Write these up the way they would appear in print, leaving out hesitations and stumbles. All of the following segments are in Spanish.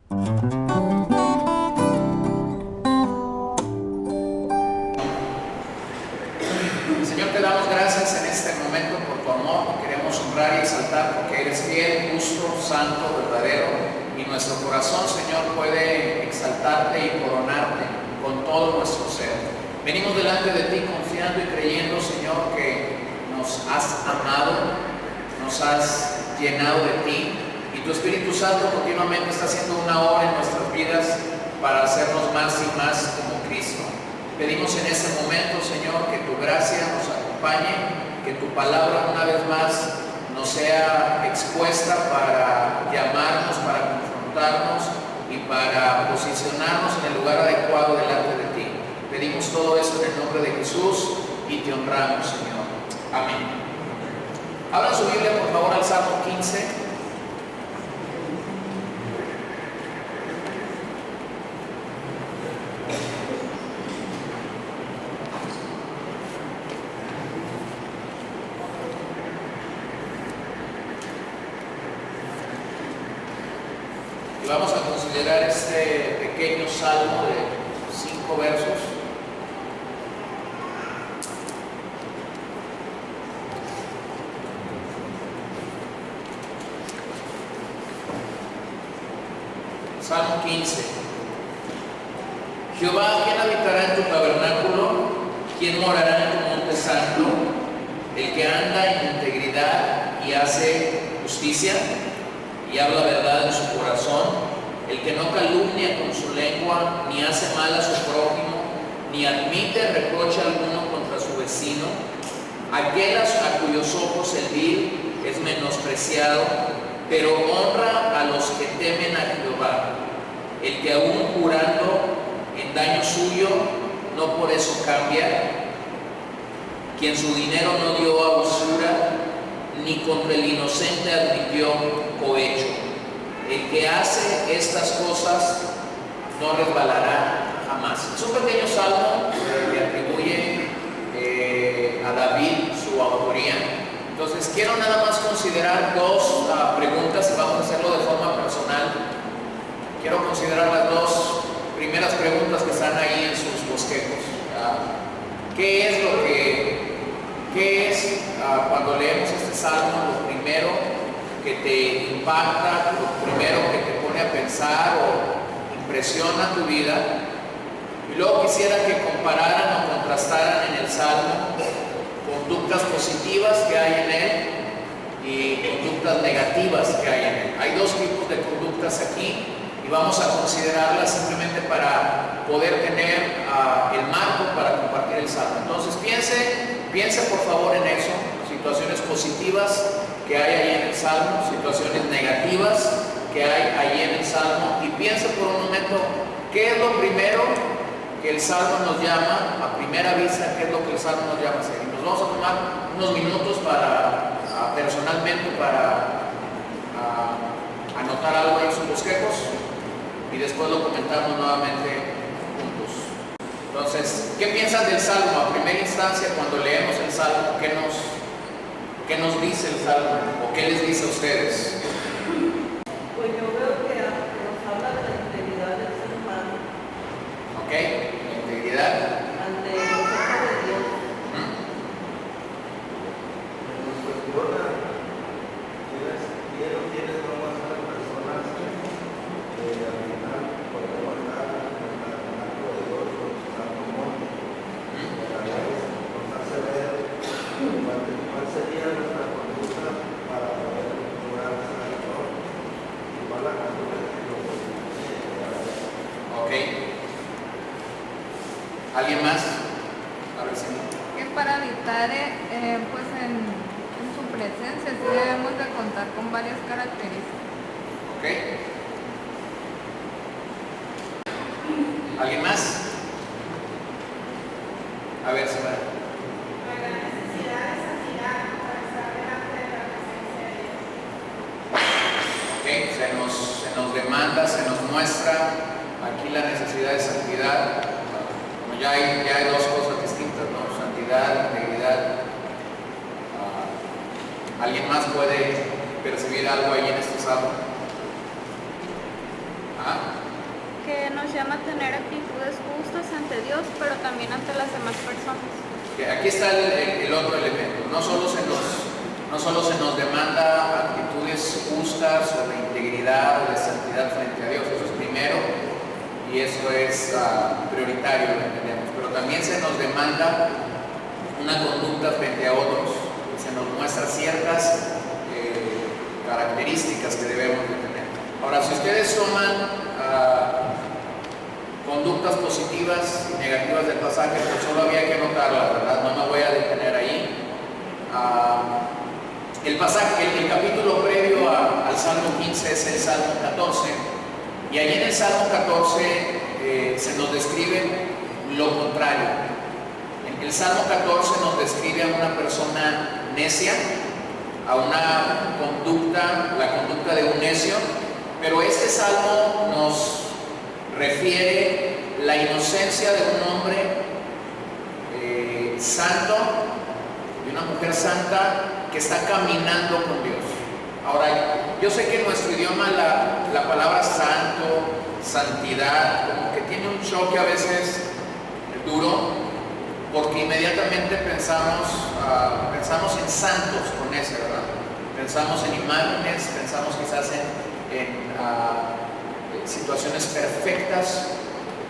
Señor, te damos gracias en este momento por tu amor. Te queremos honrar y exaltar porque eres fiel, justo, santo, verdadero. Y nuestro corazón, Señor, puede exaltarte y coronarte con todo nuestro ser. Venimos delante de ti confiando y creyendo, Señor, que nos has amado, nos has llenado de ti. Y tu Espíritu Santo continuamente está haciendo una obra en nuestras vidas para hacernos más y más como Cristo. Pedimos en este momento, Señor, que tu gracia nos acompañe, que tu palabra una vez más nos sea expuesta para llamarnos, para confrontarnos y para posicionarnos en el lugar adecuado delante de ti. Pedimos todo esto en el nombre de Jesús y te honramos, Señor. Amén. Abran su Biblia, por favor, al Salmo 15. Vamos a considerar este pequeño salmo de 5 versos. Salmo 15. Jehová, ¿quién habitará en tu tabernáculo? ¿Quién morará en tu monte santo? El que anda en integridad y hace justicia y habla verdad en su corazón, el que no calumnia con su lengua, ni hace mal a su prójimo, ni admite reproche alguno contra su vecino, aquel a cuyos ojos el vil es menospreciado, pero honra a los que temen a Jehová, el que aún jurando en daño suyo, no por eso cambia, quien su dinero no dio a usura, ni contra el inocente admitió cohecho. El que hace estas cosas no resbalará jamás. Es un pequeño salmo que atribuye a David su autoría. Entonces quiero nada más considerar dos preguntas y vamos a hacerlo de forma personal. Quiero considerar las dos primeras preguntas que están ahí en sus bosquejos. ¿Qué es cuando leemos este salmo lo primero que te impacta, lo primero que te pone a pensar o impresiona tu vida? Y luego quisiera que compararan o contrastaran en el salmo conductas positivas que hay en él y conductas negativas que hay en él. Hay dos tipos de conductas aquí y vamos a considerarlas simplemente para poder tener el marco para compartir el salmo. Entonces piense por favor en eso, situaciones positivas que hay ahí en el salmo, situaciones negativas que hay ahí en el salmo, y piense por un momento qué es lo primero que el salmo nos llama a primera vista, qué es lo que el salmo nos llama a hacer. Y nos vamos a tomar unos minutos para personalmente para anotar algo en sus bosquejos y después lo comentamos nuevamente juntos. Entonces, ¿qué piensan del salmo? A primera instancia, cuando leemos el salmo, ¿qué nos dice el salmo? ¿O qué les dice a ustedes? Pues yo veo que nos habla de la integridad del ser humano. ¿Ok? La integridad. Ante los ojos de Dios. Nos cuestiona quiénes son las personas que al final podemos estar en el tabernáculo de Dios o en su santo monte. A la vez nos hace ver cuál sería nuestra conducta para poder lograr esa victoria y cuál la conducta que nos Ok. ¿Alguien más? A ver si Que para habitar pues en su presencia sí debemos de contar con varias características. ¿Ok? ¿Alguien más? A ver, si va. La necesidad de santidad para estar delante de la presencia de Dios. ¿Ok? Se nos demanda, se nos muestra aquí la necesidad de santidad. Como ya hay dos cosas distintas, ¿no? Santidad, integridad. ¿Alguien más puede percibir algo ahí en este salmo? ¿Ah? llama a tener actitudes justas ante Dios, pero también ante las demás personas. Aquí está el otro elemento. No solo se nos demanda actitudes justas o de integridad o de santidad frente a Dios, eso es primero y eso es prioritario, lo entendemos, pero también se nos demanda una conducta frente a otros, se nos muestra ciertas características que debemos de tener. Ahora, si ustedes toman conductas positivas y negativas del pasaje, pues solo había que anotarlas, ¿verdad? No me voy a detener ahí. El pasaje, el capítulo previo al Salmo 15 es el Salmo 14, y ahí en el Salmo 14 se nos describe lo contrario. El Salmo 14 nos describe a una persona necia, a una conducta, la conducta de un necio, pero este salmo nos refiere la inocencia de un hombre santo y una mujer santa que está caminando con Dios. Ahora, yo sé que en nuestro idioma la palabra santo, santidad, como que tiene un choque a veces duro, porque inmediatamente pensamos en santos con ese, ¿verdad? Pensamos en imágenes, pensamos quizás en situaciones perfectas,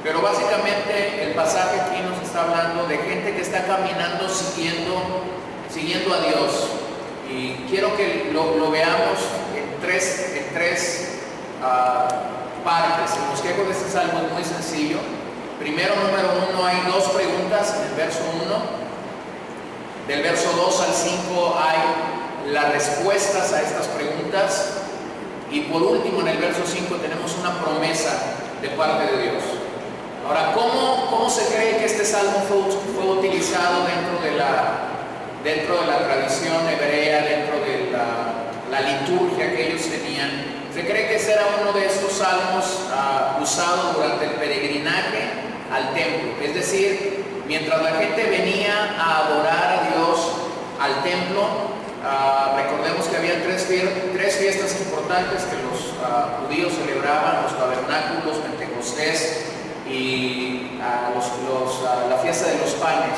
pero básicamente el pasaje aquí nos está hablando de gente que está caminando siguiendo a Dios, y quiero que lo veamos en tres partes. El bosquejo de este salmo es muy sencillo. Primero, número 1, hay dos preguntas en el verso 1. Del verso 2 al 5 hay las respuestas a estas preguntas. Y por último, en el verso 5 tenemos una promesa de parte de Dios. Ahora, ¿cómo se cree que este salmo fue utilizado dentro de la tradición hebrea, dentro de la liturgia que ellos tenían? Se cree que ese era uno de estos salmos usados durante el peregrinaje al templo. Es decir, mientras la gente venía a adorar a Dios al templo, recordemos que había tres fiestas importantes que los judíos celebraban: los tabernáculos, Pentecostés y la fiesta de los panes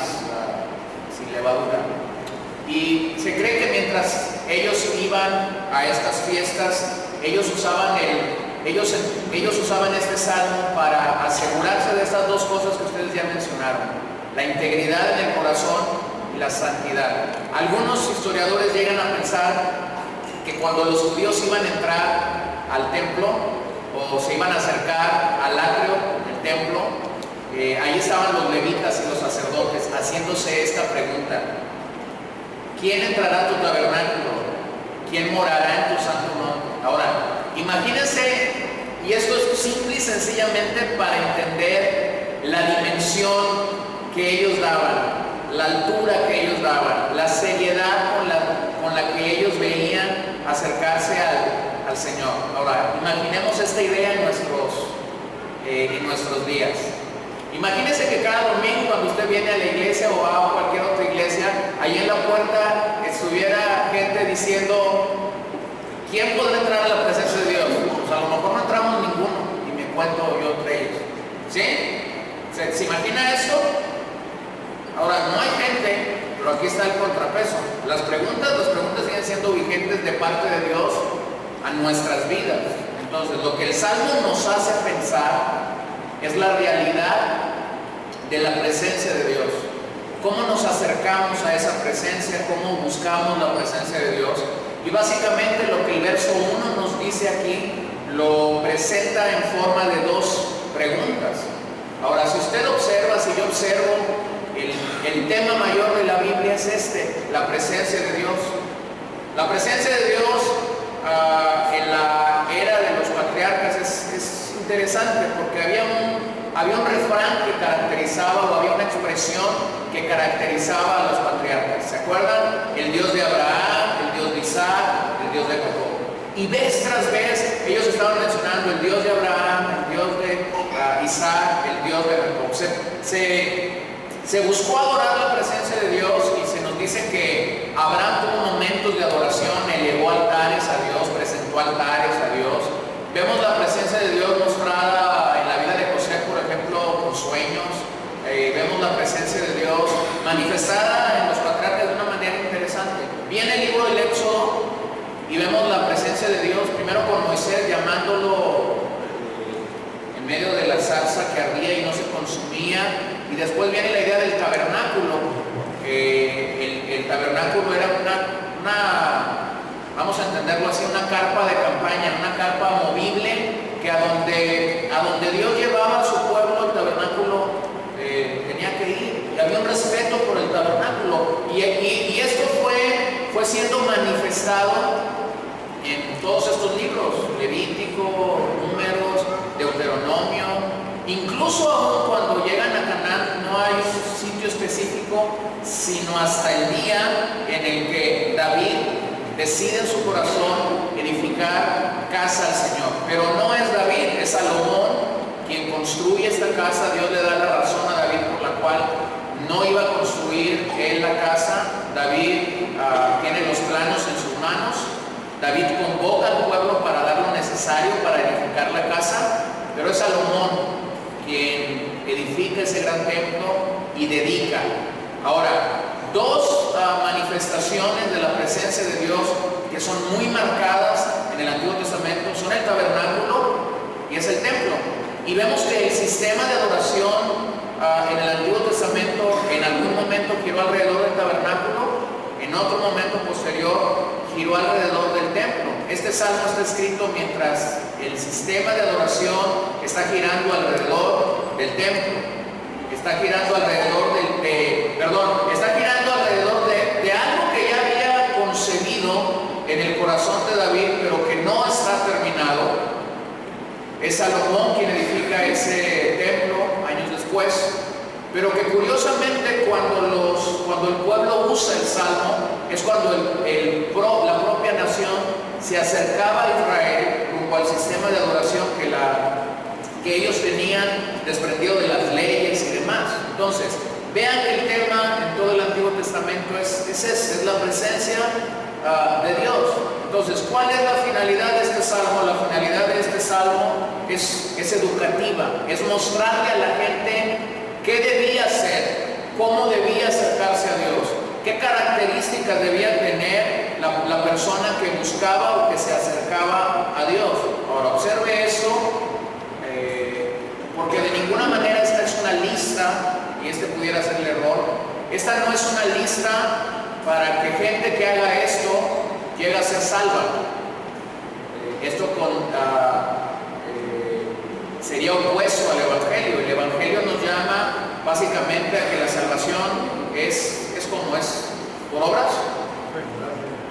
sin levadura. Y se cree que mientras ellos iban a estas fiestas, ellos usaban este salmo para asegurarse de estas dos cosas que ustedes ya mencionaron: la integridad en el corazón y la santidad. Algunos historiadores llegan a pensar que cuando los judíos iban a entrar al templo o se iban a acercar al atrio del templo, ahí estaban los levitas y los sacerdotes haciéndose esta pregunta: ¿quién entrará a tu tabernáculo? ¿Quién morará en tu santo monte? Ahora, imagínense, y esto es simple y sencillamente para entender la dimensión que ellos daban, la altura que ellos daban, la seriedad con la que ellos veían acercarse al Señor. Ahora, imaginemos esta idea en nuestros días. Imagínense que cada domingo, cuando usted viene a la iglesia o va a cualquier otra iglesia, ahí en la puerta estuviera gente diciendo: ¿quién podrá entrar a la presencia de Dios? Pues a lo mejor no entramos ninguno, y me cuento yo entre ellos. ¿Sí? ¿Se imagina eso? Ahora, no hay gente, pero aquí está el contrapeso. Las preguntas siguen siendo vigentes de parte de Dios a nuestras vidas. Entonces, lo que el Salmo nos hace pensar es la realidad de la presencia de Dios. ¿Cómo nos acercamos a esa presencia? ¿Cómo buscamos la presencia de Dios? Y básicamente lo que el verso 1 nos dice aquí lo presenta en forma de dos preguntas. Ahora, si usted observa, si yo observo, el tema mayor de la Biblia es la presencia de Dios. La presencia de Dios en la era de los patriarcas es interesante, porque había un refrán que caracterizaba, o había una expresión que caracterizaba a los patriarcas. ¿Se acuerdan? El Dios de Abraham, el Dios de Isaac, el Dios de Jacob. Y vez tras vez ellos estaban mencionando el Dios de Abraham, el Dios de Isaac, el Dios de Jacob. Se buscó adorar la presencia de Dios, y se nos dice que Abraham tuvo momentos de adoración, elevó altares a Dios, presentó altares a Dios. Vemos la presencia de Dios mostrada en la vida de José, por manifestada en los patriarcas de una manera interesante. Viene el libro del Éxodo y vemos la presencia de Dios, primero con Moisés llamándolo en medio de la zarza que ardía y no se consumía, y después viene la idea del tabernáculo. El tabernáculo era vamos a entenderlo así, una carpa de campaña, una carpa movible, que a donde Dios llevaba a su pueblo, el tabernáculo tenía que ir, y había un respeto por el tabernáculo, y esto fue siendo manifestado en todos estos libros, Levítico, Números, Deuteronomio. Incluso aún cuando llegan a Canaán no hay un sitio específico, sino hasta el día en el que David decide en su corazón edificar casa al Señor. Pero no es David, es Salomón quien construye esta casa. Dios le da la razón a David por la cual no iba a construir él la casa. David tiene los planos en sus manos. David convoca al pueblo para dar lo necesario para edificar la casa, pero es Salomón quien edifica ese gran templo y dedica. Ahora, dos manifestaciones de la presencia de Dios que son muy marcadas en el Antiguo Testamento son el tabernáculo y es el templo. Y vemos que el sistema de adoración en el Antiguo Testamento en algún momento giró alrededor del tabernáculo, en otro momento posterior giró alrededor del templo. Este salmo está escrito mientras el sistema de adoración está girando alrededor del templo, está girando alrededor está girando alrededor de algo que ya había concebido en el corazón de David, pero que no está terminado. Es Salomón quien edifica ese templo años después, pero que curiosamente cuando el pueblo usa el salmo es cuando la propia nación se acercaba a Israel rumbo al sistema de adoración que ellos tenían desprendido de las leyes y demás. Entonces, vean que el tema en todo el Antiguo Testamento es la presencia de Dios. Entonces, ¿cuál es la finalidad de este salmo? La finalidad de este salmo es educativa, es mostrarle a la gente qué debía hacer, cómo debía acercarse a Dios, qué características debía tener la persona que buscaba o que se acercaba a Dios. Ahora, observe esto, porque de ninguna manera esta es una lista, y este pudiera ser el error. Esta no es una lista para que gente que haga esto llegue a ser salva. Esto sería opuesto al Evangelio. El Evangelio nos llama básicamente a que la salvación es como es, por obras,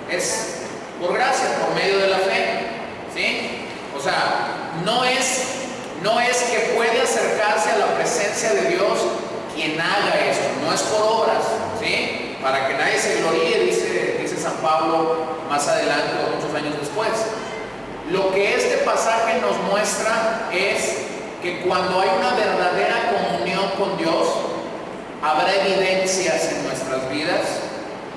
es por gracia, por medio de la fe, ¿sí? O sea, no es que puede acercarse a la presencia de Dios quien haga esto, no es por obras, ¿sí? Para que nadie se gloríe, dice San Pablo más adelante o muchos años después. Lo que este pasaje nos muestra es que cuando hay una verdadera comunión con Dios, habrá evidencias en nuestras vidas,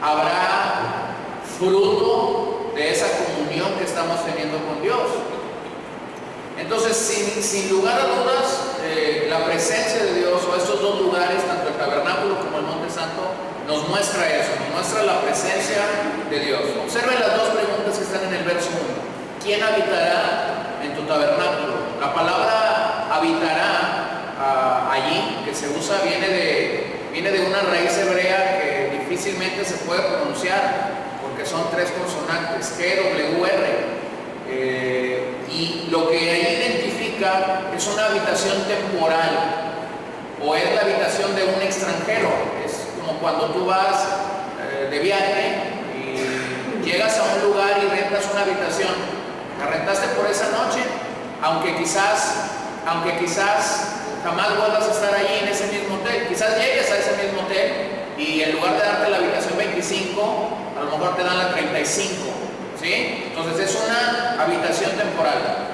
habrá fruto de esa comunión que estamos teniendo con Dios. Entonces, sin lugar a dudas, la presencia de Dios, o estos dos lugares, tanto el tabernáculo como el Monte Santo, nos muestra eso, nos muestra la presencia de Dios. Observen las dos preguntas que están en el verso 1. ¿Quién habitará en tu tabernáculo? La palabra habitará allí, que se usa, viene de una raíz hebrea que difícilmente se puede pronunciar, porque son tres consonantes, G, W, R. Y lo que ahí identifica es una habitación temporal, o es la habitación de un extranjero. Es como cuando tú vas de viaje y llegas a un lugar y rentas una habitación. La rentaste por esa noche, aunque quizás jamás vuelvas a estar allí en ese mismo hotel. Quizás llegues a ese mismo hotel y en lugar de darte la habitación 25, a lo mejor te dan la 35, ¿sí? Entonces es una habitación temporal.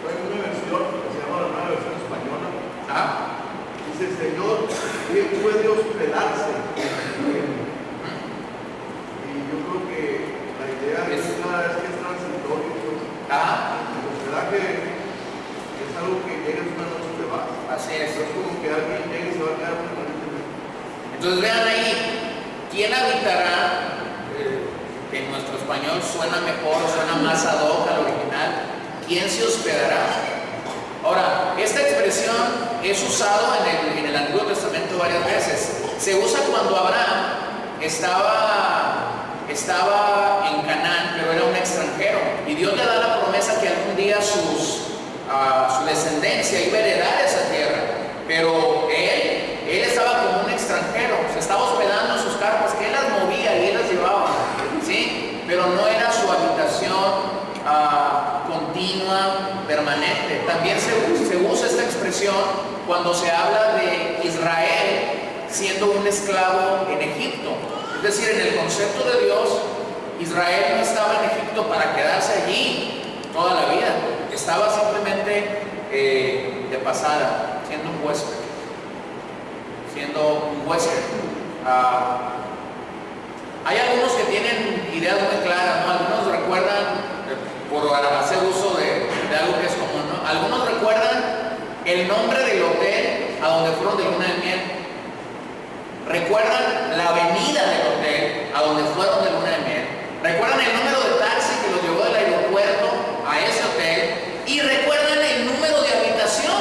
Hay una versión que se llama la nueva versión española. Dice: el Señor puede hospedarse. Y yo creo que la idea es que es transitorio. El hospedaje es algo que llegas una noche y te vas. Así es. Es como que alguien llega y se va a quedar permanentemente. Entonces vean ahí, ¿quién habitará? En nuestro español suena mejor, suena más ad hoc al original. ¿Quién se hospedará? Ahora, esta expresión es usada en el Antiguo Testamento varias veces. Se usa cuando Abraham estaba en Canaán, pero era un extranjero. Y Dios le da la promesa que algún día su descendencia iba a heredar esa tierra. Pero él estaba como un extranjero, se estaba hospedando en sus carpas, que él las movía y él las llevaba, ¿sí? Pero no era su habitación continua, permanente. También se usa esta expresión cuando se habla de Israel siendo un esclavo en Egipto. Es decir, en el concepto de Dios, Israel no estaba en Egipto para quedarse allí toda la vida. Estaba simplemente de pasada, siendo un huésped. Hay algunos que tienen ideas muy claras, ¿no? Algunos recuerdan, por hacer uso de algo que es común, ¿no? Algunos recuerdan el nombre del hotel a donde fueron de luna de miel. Recuerdan la avenida del hotel a donde fueron de luna de miel. Recuerdan el número de taxi que los llevó del aeropuerto a ese hotel. Y recuerdan el número de habitación.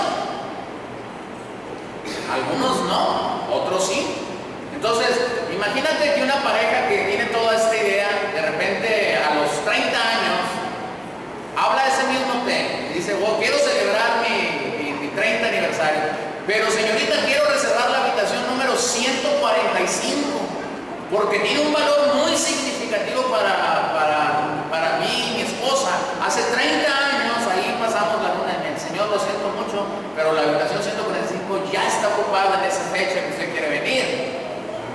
Algunos no, otros sí. Entonces, imagínate que una pareja que tiene toda esta idea, de repente a los 30 años, habla de ese mismo hotel y dice, oh, quiero celebrar mi 30 aniversario, pero señorita, quiero reservar la habitación número 145, porque tiene un valor muy significativo para mí y mi esposa. Hace 30 años ahí pasamos la luna en el Señor, lo siento mucho, pero la habitación 145 ya está ocupada en esa fecha que usted quiere venir.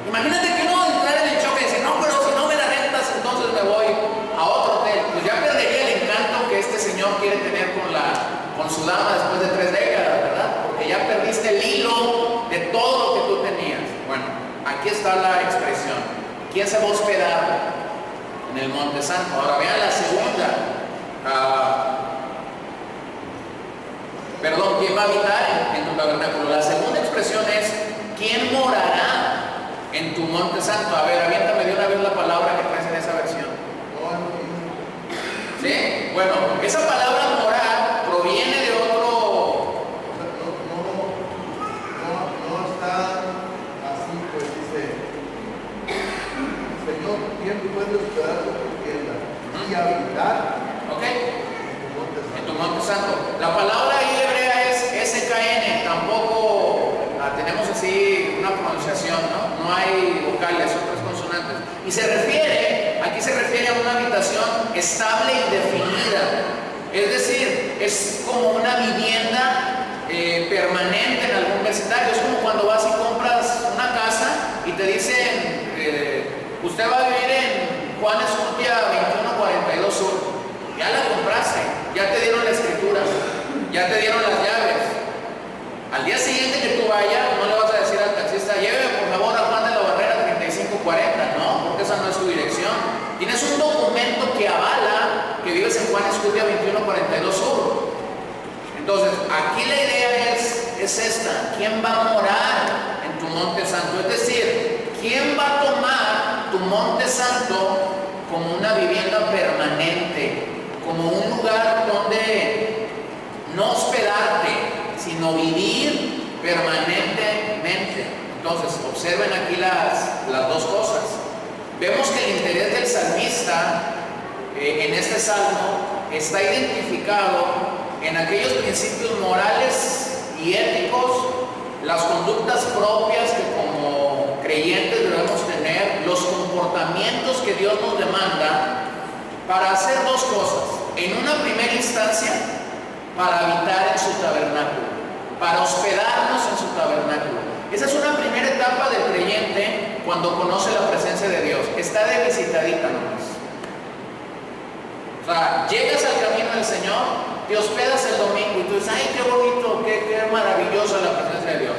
Imagínate que uno entrar en el choque y decir, no, pero si no me la rentas, entonces me voy a otro hotel. Pues ya perdería el encanto que este señor quiere tener con su dama después de 3 décadas, ¿verdad? Porque ya perdiste el hilo de todo lo que tú tenías. Bueno, aquí está la expresión. ¿Quién se va a hospedar en el Monte Santo? Ahora vean la segunda. ¿Quién va a habitar en tu tabernáculo? La segunda expresión es, ¿quién morará en tu monte santo? A ver, aviéntame de una vez la palabra que traes en esa versión. ¿Sí? Bueno, esa palabra morar proviene de otro... No está así, pues dice, Señor, ¿quién puede hospedar tu tienda y habitar en tu monte santo? La palabra ahí hebrea es SKN, tampoco tenemos así una pronunciación, ¿no? No hay vocales, son 3 consonantes. Y aquí se refiere a una habitación estable y definida. Es decir, es como una vivienda permanente en algún vecindario. Es como cuando vas y compras una casa y te dicen, usted va a vivir en Juan Escutia 2142 Sur. Ya la compraste, ya te dieron la escritura, ya te dieron las llaves. Al día siguiente que tú vayas, no le vas a decir al taxista, lléveme por favor a Juan de la Barrera 3540, no, porque esa no es tu dirección. Tienes un documento que avala que vives en Juan Escutia 2142 Sur. Entonces, aquí la idea es esta: ¿quién va a morar en tu monte santo? Es decir, ¿quién va a tomar tu monte santo como una vivienda permanente, como un lugar donde no hospedarte, sino vivir permanentemente? Entonces, observen aquí las dos cosas. Vemos que el interés del salmista en este salmo está identificado en aquellos principios morales y éticos, las conductas propias que como creyentes debemos tener, los comportamientos que Dios nos demanda para hacer 2 cosas. En una primera instancia, para habitar en su tabernáculo, para hospedarnos en su tabernáculo. Esa es una primera etapa del creyente cuando conoce la presencia de Dios. Está de visitadita nomás. O sea, llegas al camino del Señor, te hospedas el domingo y tú dices, ay, qué bonito, qué maravillosa la presencia de Dios.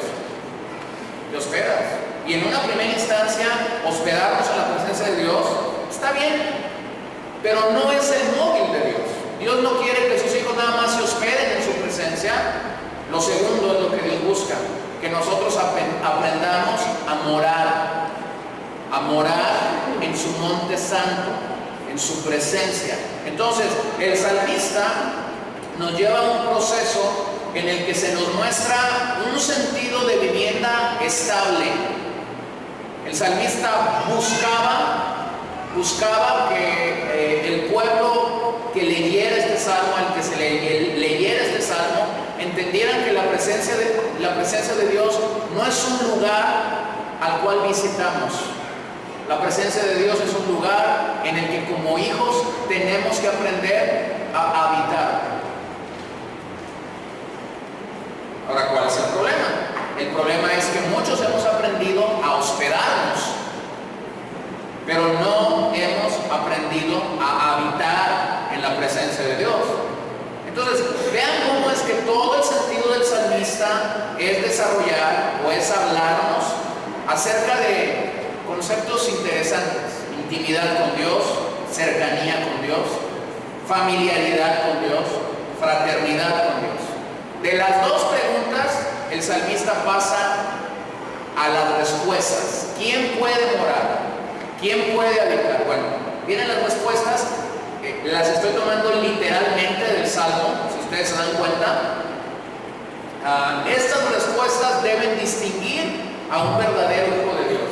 Te hospedas. Y en una primera instancia, hospedarnos en la presencia de Dios está bien, pero no es el móvil de Dios. Dios no quiere que sus hijos nada más se hospeden en su presencia. Lo segundo es lo que Dios busca, que nosotros aprendamos a morar morar en su monte santo, en su presencia. Entonces, el salmista nos lleva a un proceso en el que se nos muestra un sentido de vivienda estable. El salmista buscaba que el pueblo que leyera este salmo, al que se leyera este salmo, entendieran que la presencia de Dios no es un lugar al cual visitamos. La presencia de Dios es un lugar en el que como hijos tenemos que aprender a habitar. Ahora, ¿cuál es el problema? El problema es que muchos hemos aprendido a hospedarnos, pero no hemos aprendido a habitar en la presencia de Dios. Entonces, vean cómo es que todo el sentido del salmista es desarrollar o es hablarnos acerca de conceptos interesantes: intimidad con Dios, cercanía con Dios, familiaridad con Dios, fraternidad con Dios. De las dos preguntas, el salmista pasa a las respuestas. ¿Quién puede morar? ¿Quién puede habitar? Bueno, vienen las respuestas, las estoy tomando literalmente del Salmo, si ustedes se dan cuenta. Estas respuestas deben distinguir a un verdadero hijo de Dios.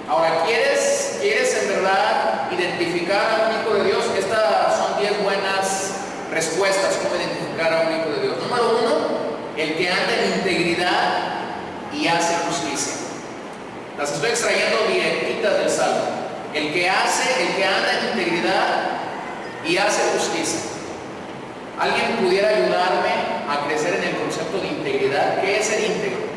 Ahora, ¿quieres en verdad identificar a un hijo de Dios? Estas son 10 buenas respuestas cómo identificar a un hijo de Dios. Número 1, el que anda en integridad y hace justicia. Las estoy extrayendo directitas del Salmo. El que anda en integridad y hace justicia. ¿Alguien pudiera ayudarme a crecer en el concepto de integridad? ¿Qué es ser íntegro?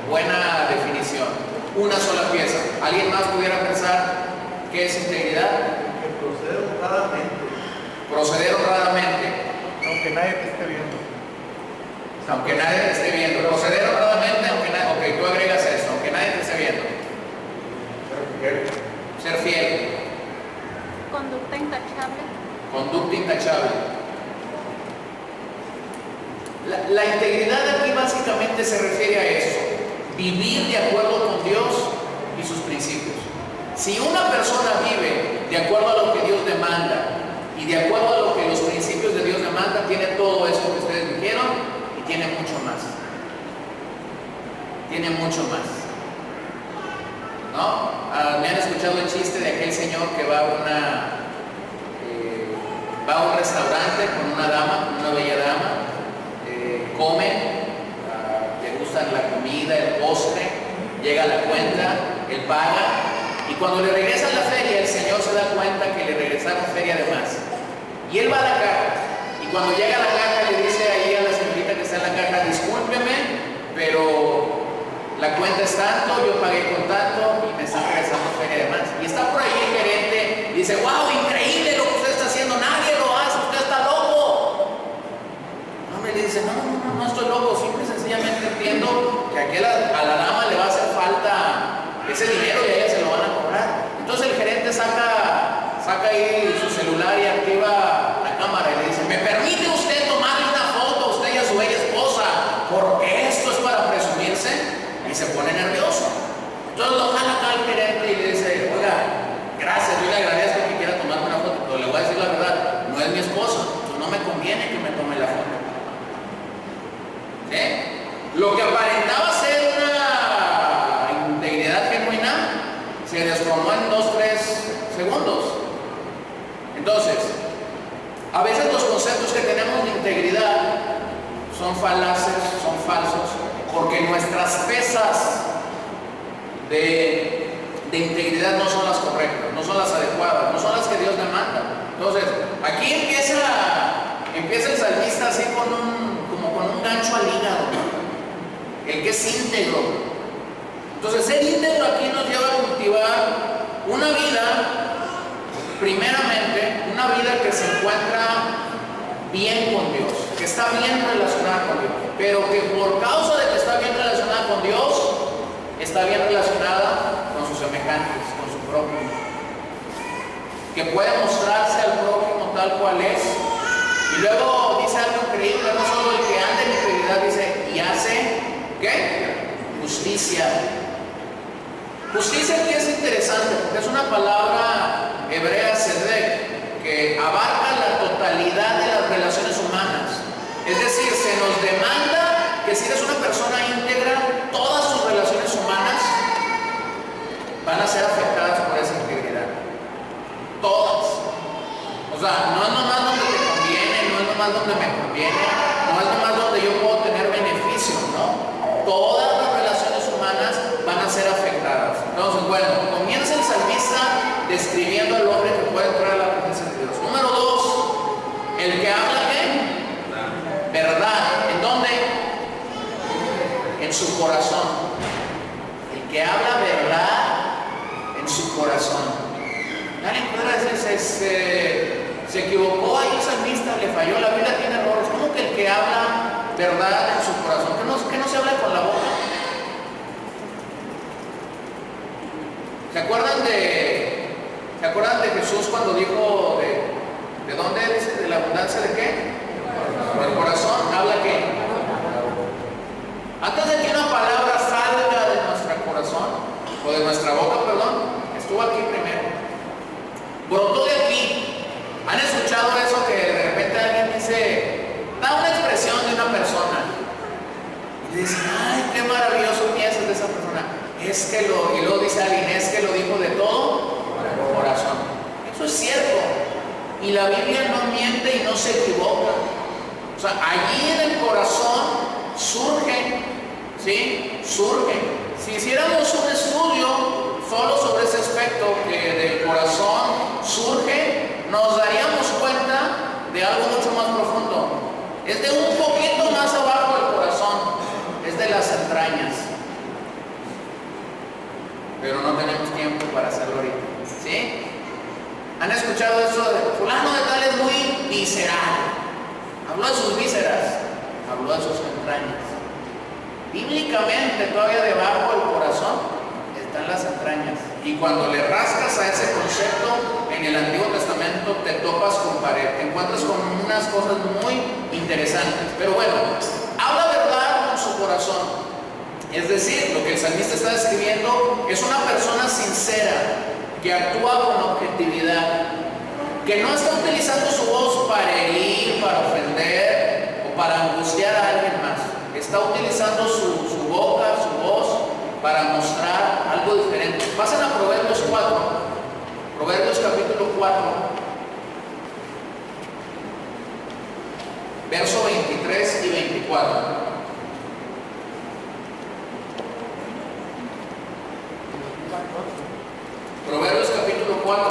Buena definición. Una sola pieza. ¿Alguien más pudiera pensar qué es integridad? Que procede honradamente. Proceder honradamente. Aunque nadie te esté viendo. Aunque nadie te esté viendo. Proceder honradamente, aunque nadie. Ok, tú agregas esto, aunque nadie te esté viendo. Ser fiel. Conducta intachable. Conducta intachable. La integridad aquí básicamente se refiere a eso: vivir de acuerdo con Dios y sus principios. Si una persona vive de acuerdo a lo que Dios demanda y de acuerdo a lo que los principios de Dios demandan, tiene todo eso que ustedes dijeron y tiene mucho más. Tiene mucho más. ¿No? ¿Me han escuchado el chiste de aquel señor que va a un restaurante con una dama, con una bella dama, come, le gustan la comida, el postre, llega la cuenta, él paga, y cuando le regresan la feria, el señor se da cuenta que le regresaron feria de más. Y él va a la caja, y cuando llega a la caja le dice ahí a la señorita que está en la caja: discúlpeme, pero la cuenta es tanto, yo pagué con tanto y me están regresando feria de más. Y está por ahí el gerente y dice: wow, increíble lo que usted está haciendo, nadie lo hace, usted está loco. No, me dice: no estoy loco, simple y sencillamente entiendo que a la dama le va a hacer falta ese dinero y a ella se lo van a cobrar. Entonces el gerente saca ahí su celular y activa la cámara y le dice: ¿me permite usted tomarle una foto a usted y a su bella esposa? Porque esto es para presumirse. Y se pone nervioso. Entonces lo jala acá al gerente y le dice: oiga, gracias, yo le agradezco que quiera tomarme una foto, pero le voy a decir la verdad, no es mi esposa, entonces no me conviene que me tome la foto. ¿Sí? Lo que aparentaba ser una integridad genuina se desplomó en 2-3 segundos. Entonces, a veces los conceptos que tenemos de integridad son falaces, son falsos, porque nuestras pesas de integridad no son las correctas, no son las adecuadas, no son las que Dios demanda. Entonces, aquí empieza el salmista así como con un gancho al hígado, ¿no? El que es íntegro. Entonces, ser íntegro aquí nos lleva a cultivar una vida, primeramente, una vida que se encuentra bien con Dios, que está bien relacionada con Dios, pero que por causa de que está bien relacionada con Dios, está bien relacionada con sus semejantes, con su prójimo, que puede mostrarse al prójimo tal cual es. Y luego dice algo increíble: no solo el que anda en integridad, dice, y hace, ¿qué? justicia. Justicia aquí es interesante porque es una palabra hebrea, sedek, que abarca la totalidad de las relaciones humanas. Es decir, se nos demanda que si eres una persona íntegra, todas tus relaciones humanas van a ser afectadas por esa integridad. Todas. O sea, no es nomás donde te conviene, no es nomás donde me conviene, no es nomás donde yo puedo tener beneficio, ¿no? Todas las relaciones humanas van a ser afectadas. Entonces, bueno, comienza el salmista describiendo al hombre que puede entrar a la presencia de Dios. Número 2, el que habla ¿qué? Verdad. ¿En dónde? En su corazón. El que habla verdad en su corazón. Nadie podrá decir, se equivocó ahí el salmista, le falló, la Biblia tiene errores. ¿Cómo que el que habla verdad en su corazón? ¿Que no se habla con la boca? ¿Se acuerdan de Jesús cuando dijo de dónde dice? ¿De la abundancia de qué? Del corazón. ¿Habla qué? Antes de que una palabra salga de nuestro corazón, o de nuestra boca, perdón, estuvo aquí primero. Brotó de aquí. ¿Han escuchado eso que de repente alguien dice, da una expresión de una persona? Y dice, ay, qué maravilloso piensas de esa persona. Y luego dice alguien, es que lo dijo de todo corazón. Eso es cierto. Y la Biblia no miente y no se equivoca. O sea, allí en el corazón surge, ¿sí? Surge. Si hiciéramos un estudio solo sobre ese aspecto que del corazón surge, nos daríamos cuenta de algo mucho más profundo. Es de un poquito más abajo del corazón, es de las entrañas. Pero no tenemos tiempo para hacerlo ahorita, ¿sí? ¿Han escuchado eso de fulano de tal es muy visceral? Habló de sus vísceras, habló de sus entrañas. Bíblicamente, todavía debajo del corazón están las entrañas. Y cuando le rascas a ese concepto en el Antiguo Testamento, te topas con pared, te encuentras con unas cosas muy interesantes. Pero bueno, habla verdad con su corazón. Es decir, lo que el salmista está describiendo es una persona sincera, que actúa con objetividad, que no está utilizando su voz para herir, para ofender o para angustiar a alguien más. Está utilizando su boca, su voz, para mostrar algo diferente. Pasen a Proverbios 4, Proverbios capítulo 4, verso 23 y 24. Proverbios capítulo 4,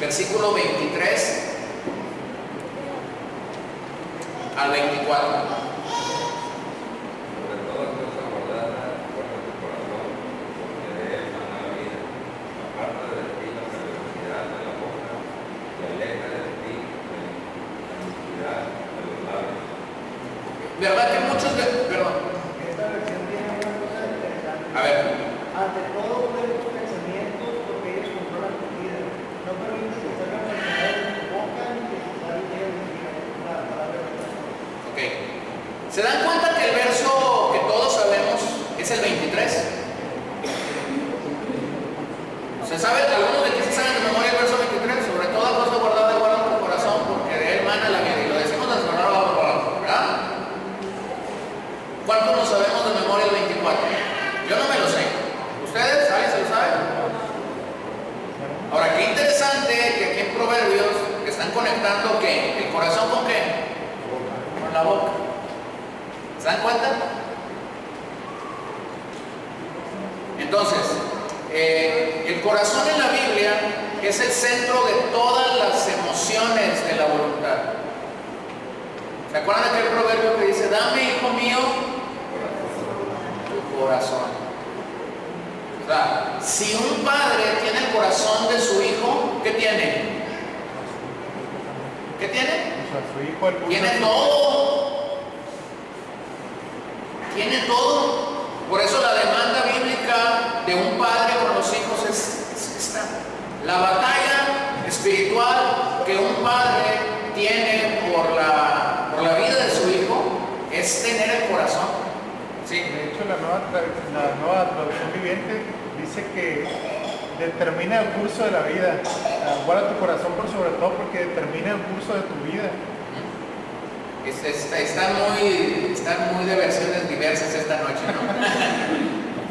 versículo 23 al 24. Sobre toda cosa guardada, guarda tu corazón, porque de él mana la vida. Aparta de ti la perversidad de la boca y aleja de ti la iniquidad de los labios. ¿Verdad que muchos de... Perdón. Esta versión tiene una cosa interesante. A ver. Ante todo, cuida tus pensamientos porque ellos controlan tu vida. No permitas que salgan enfermedades de tu boca ni que se salga la palabra de Dios. Ok. ¿Se dan cuenta que el verso que todos sabemos es el 23? ¿Se sabe? Algunos de aquí se saben de memoria el verso 23. Sobre toda cosa guardada, guarda tu corazón porque de él mana la vida. Y lo decimos de manera abajo, ¿verdad? ¿Cuántos nos sabemos de memoria el 24? Yo no me lo sé. ¿Ustedes? ¿Alguien se lo sabe? Ahora, qué interesante que aquí en Proverbios están conectando ¿qué? ¿El corazón con qué? Con la boca. ¿Se dan cuenta? Entonces, el corazón en la Biblia es el centro de todas las emociones de la voluntad. ¿Se acuerdan de aquel proverbio que dice, dame, hijo mío, tu corazón? O sea, si un padre tiene el corazón de su hijo, ¿qué tiene? ¿Qué tiene? Tiene todo. Tiene todo. Por eso la demanda bíblica de un padre con los hijos es esta. La batalla espiritual que un padre tiene por la vida de su hijo es tener el corazón. Sí. De hecho, la nueva traducción viviente dice que determina el curso de la vida. Guarda tu corazón por sobre todo porque determina el curso de tu vida. Están muy de versiones diversas esta noche, ¿no?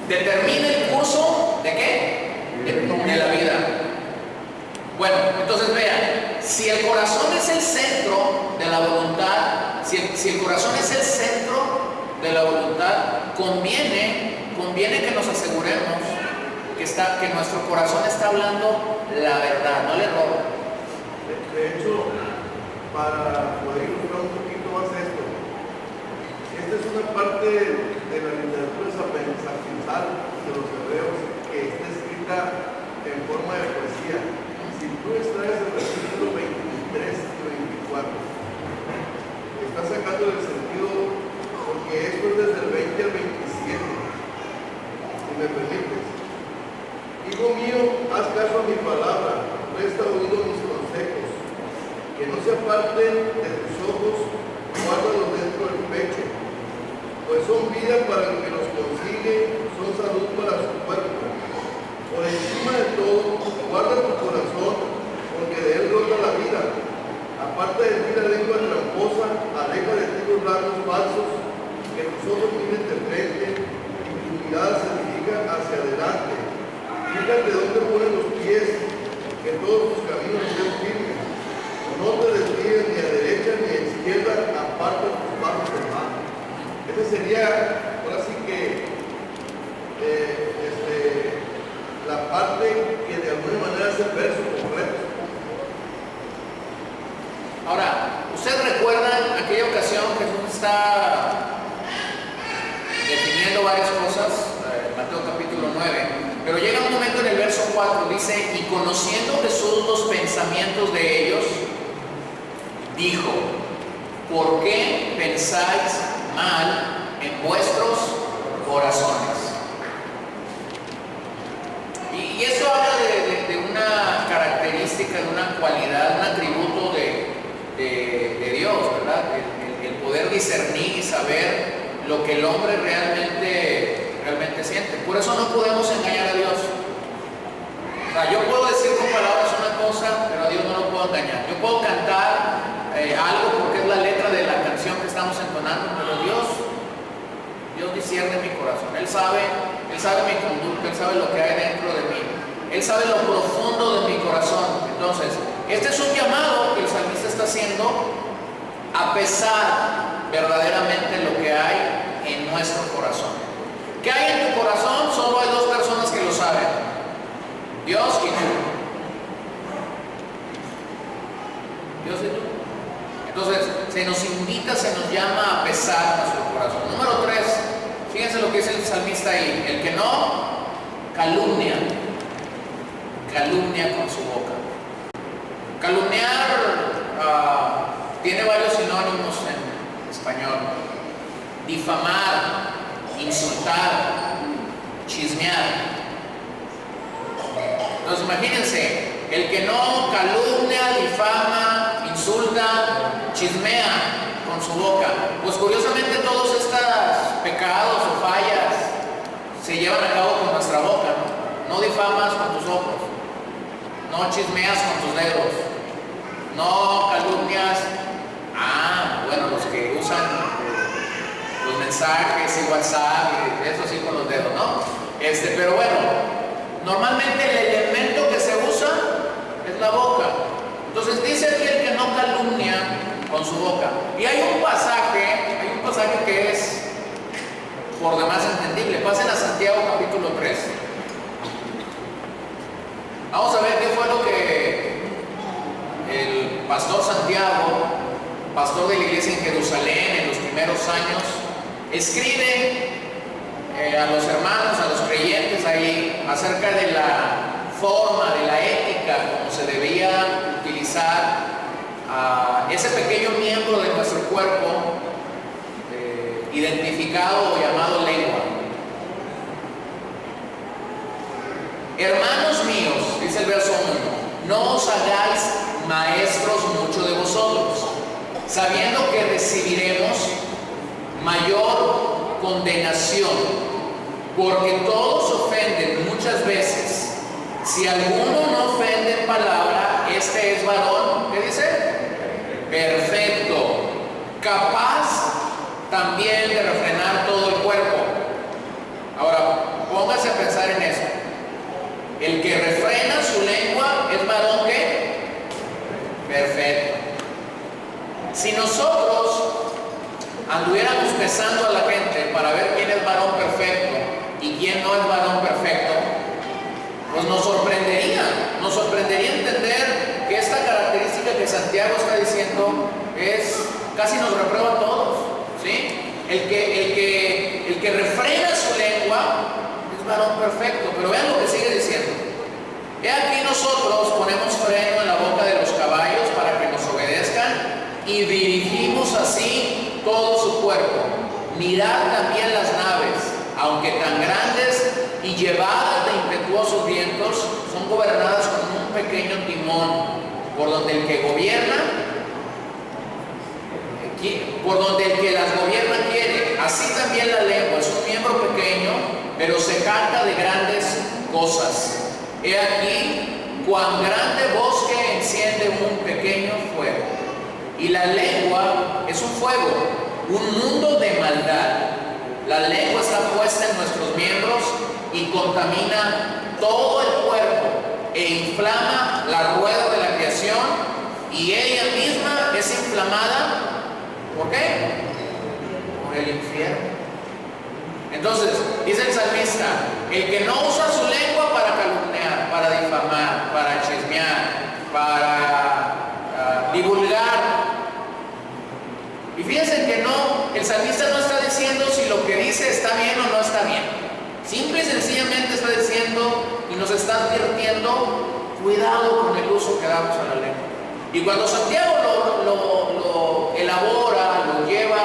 Determina el curso ¿de qué? De la vida. Bueno, entonces vean, si el corazón es el centro de la voluntad, si el corazón es el centro de la voluntad, conviene que nos aseguremos que nuestro corazón está hablando la verdad, no el error. De hecho, para poder ilustrar un poquito más esto, esta es una parte de la literatura sapiensal de los hebreos que está escrita en forma de poesía. Si tú extraes el versículo 23 y 24, estás sacando el sentido, porque esto es desde el 20 al 27, si me permites. Hijo mío, haz caso a mi palabra, presta oído a mis consejos, que no se aparten de tus ojos, guárdalos dentro del pecho, pues son vida para el que los consigue, son salud para su cuerpo. Por encima de todo, guarda tu corazón, porque de él brota la vida. Aparta de ti la lengua tramposa, aleja de ti los labios falsos, que tus ojos miren de frente y tu mirada se dirija hacia adelante. Fíjate dónde ponen los pies, que todos tus caminos sean firmes. No te desvíes ni a derecha ni a izquierda, aparta tus pasos del mal. Esa sería, ahora sí que, la parte que de alguna manera es el verso completo. Ahora, ¿ustedes recuerdan aquella ocasión que Jesús está definiendo varias cosas? Mateo capítulo 9. Pero llega un momento en el verso 4, dice, y conociendo Jesús los pensamientos de ellos, dijo, ¿por qué pensáis mal en vuestros corazones? Y eso habla de una característica, de una cualidad, un atributo de Dios, ¿verdad? El poder discernir y saber lo que el hombre realmente siente. Por eso no podemos engañar a Dios. O sea, yo puedo decir con palabras una cosa, pero a Dios no lo puedo engañar. Yo puedo cantar algo porque es la letra de la canción que estamos entonando, pero Dios discierne mi corazón. Él sabe mi conducta, Él sabe lo que hay dentro de mí. Él sabe lo profundo de mi corazón. Entonces, este es un llamado que el salmista está haciendo a pesar verdaderamente lo que hay en nuestro corazón. ¿Qué hay en tu corazón? Solo hay dos personas que lo saben: Dios y tú. Dios y tú. Entonces, se nos invita, se nos llama a pesar nuestro corazón. Número 3, fíjense lo que dice el salmista ahí: el que no calumnia con su boca. Calumniar tiene varios sinónimos en español: difamar, insultar, chismear. Entonces imagínense, el que no calumnia, difama, insulta, chismea con su boca. Pues curiosamente todos estos pecados o fallas se llevan a cabo con nuestra boca, ¿no? No difamas con tus ojos, no chismeas con tus dedos, no calumnias. Bueno, los que usan los mensajes y WhatsApp y eso sí con los dedos, ¿no? Pero bueno, normalmente el elemento que se usa es la boca. Entonces dice aquí el que no calumnia con su boca. Y hay un pasaje que es por demás entendible. Pasen a Santiago capítulo 3. Vamos a ver qué fue lo que el pastor Santiago, pastor de la iglesia en Jerusalén en los primeros años, escribe a los hermanos, a los creyentes ahí, acerca de la forma, de la ética, como se debía utilizar ese pequeño miembro de nuestro cuerpo, identificado o llamado lengua. Hermanos míos, dice el verso 1, no os hagáis maestros mucho de vosotros, sabiendo que recibiremos mayor condenación, porque todos ofenden muchas veces. Si alguno no ofende en palabra, este es varón, ¿qué dice? Perfecto, capaz también de refrenar todo el cuerpo. Ahora, póngase a pensar en eso. El que refrena su lengua es varón, ¿qué? Perfecto. Si nosotros anduviéramos pesando a la gente para ver quién es varón perfecto y quién no es varón perfecto, pues nos sorprendería entender que esta característica que Santiago está diciendo casi nos reprueba a todos, ¿sí? El que refrena su lengua es varón perfecto, pero vean lo que sigue diciendo. He aquí nosotros ponemos freno en la boca de los caballos para que nos obedezcan y dirigimos así todo su cuerpo. Mirad también las naves, aunque tan grandes y llevadas de impetuosos vientos, son gobernadas con un pequeño timón, por donde el que las gobierna quiere. Así también la lengua es un miembro pequeño, pero se jacta de grandes cosas. He aquí cuán grande bosque enciende un pequeño fuego. Y la lengua es un fuego, un mundo de maldad. La lengua está puesta en nuestros miembros y contamina todo el cuerpo e inflama la rueda de la creación, y ella misma es inflamada. ¿Por qué? Por el infierno. Entonces, dice el salmista, el que no usa su lengua para calumniar, para difamar, para chismear, para divulgar. Y fíjense que el salmista no está diciendo si lo que dice está bien o no está bien. Simple y sencillamente está diciendo y nos está advirtiendo, cuidado con el uso que damos a la lengua. Y cuando Santiago lo elabora, lo lleva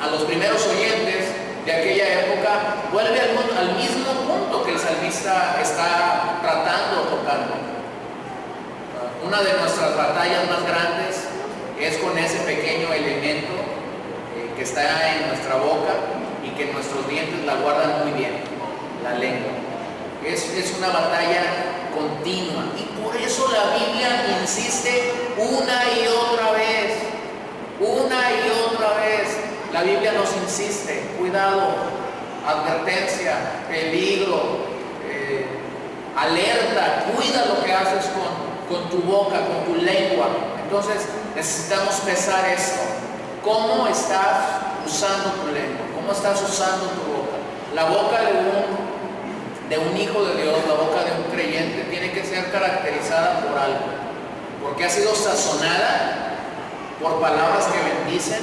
a los primeros oyentes de aquella época, vuelve al mismo punto que el salmista está tratando o tocando. Una de nuestras batallas más grandes es con ese pequeño elemento que está en nuestra boca y que nuestros dientes la guardan muy bien, la lengua. Es una batalla continua, y por eso la Biblia insiste una y otra vez. La Biblia nos insiste, cuidado, advertencia, peligro, alerta, cuida lo que haces con tu boca, con tu lengua. Entonces necesitamos pesar esto. ¿Cómo estás usando tu lengua? ¿Cómo estás usando tu boca? La boca de un hijo de Dios, la boca de un creyente, tiene que ser caracterizada por algo, porque ha sido sazonada por palabras que bendicen,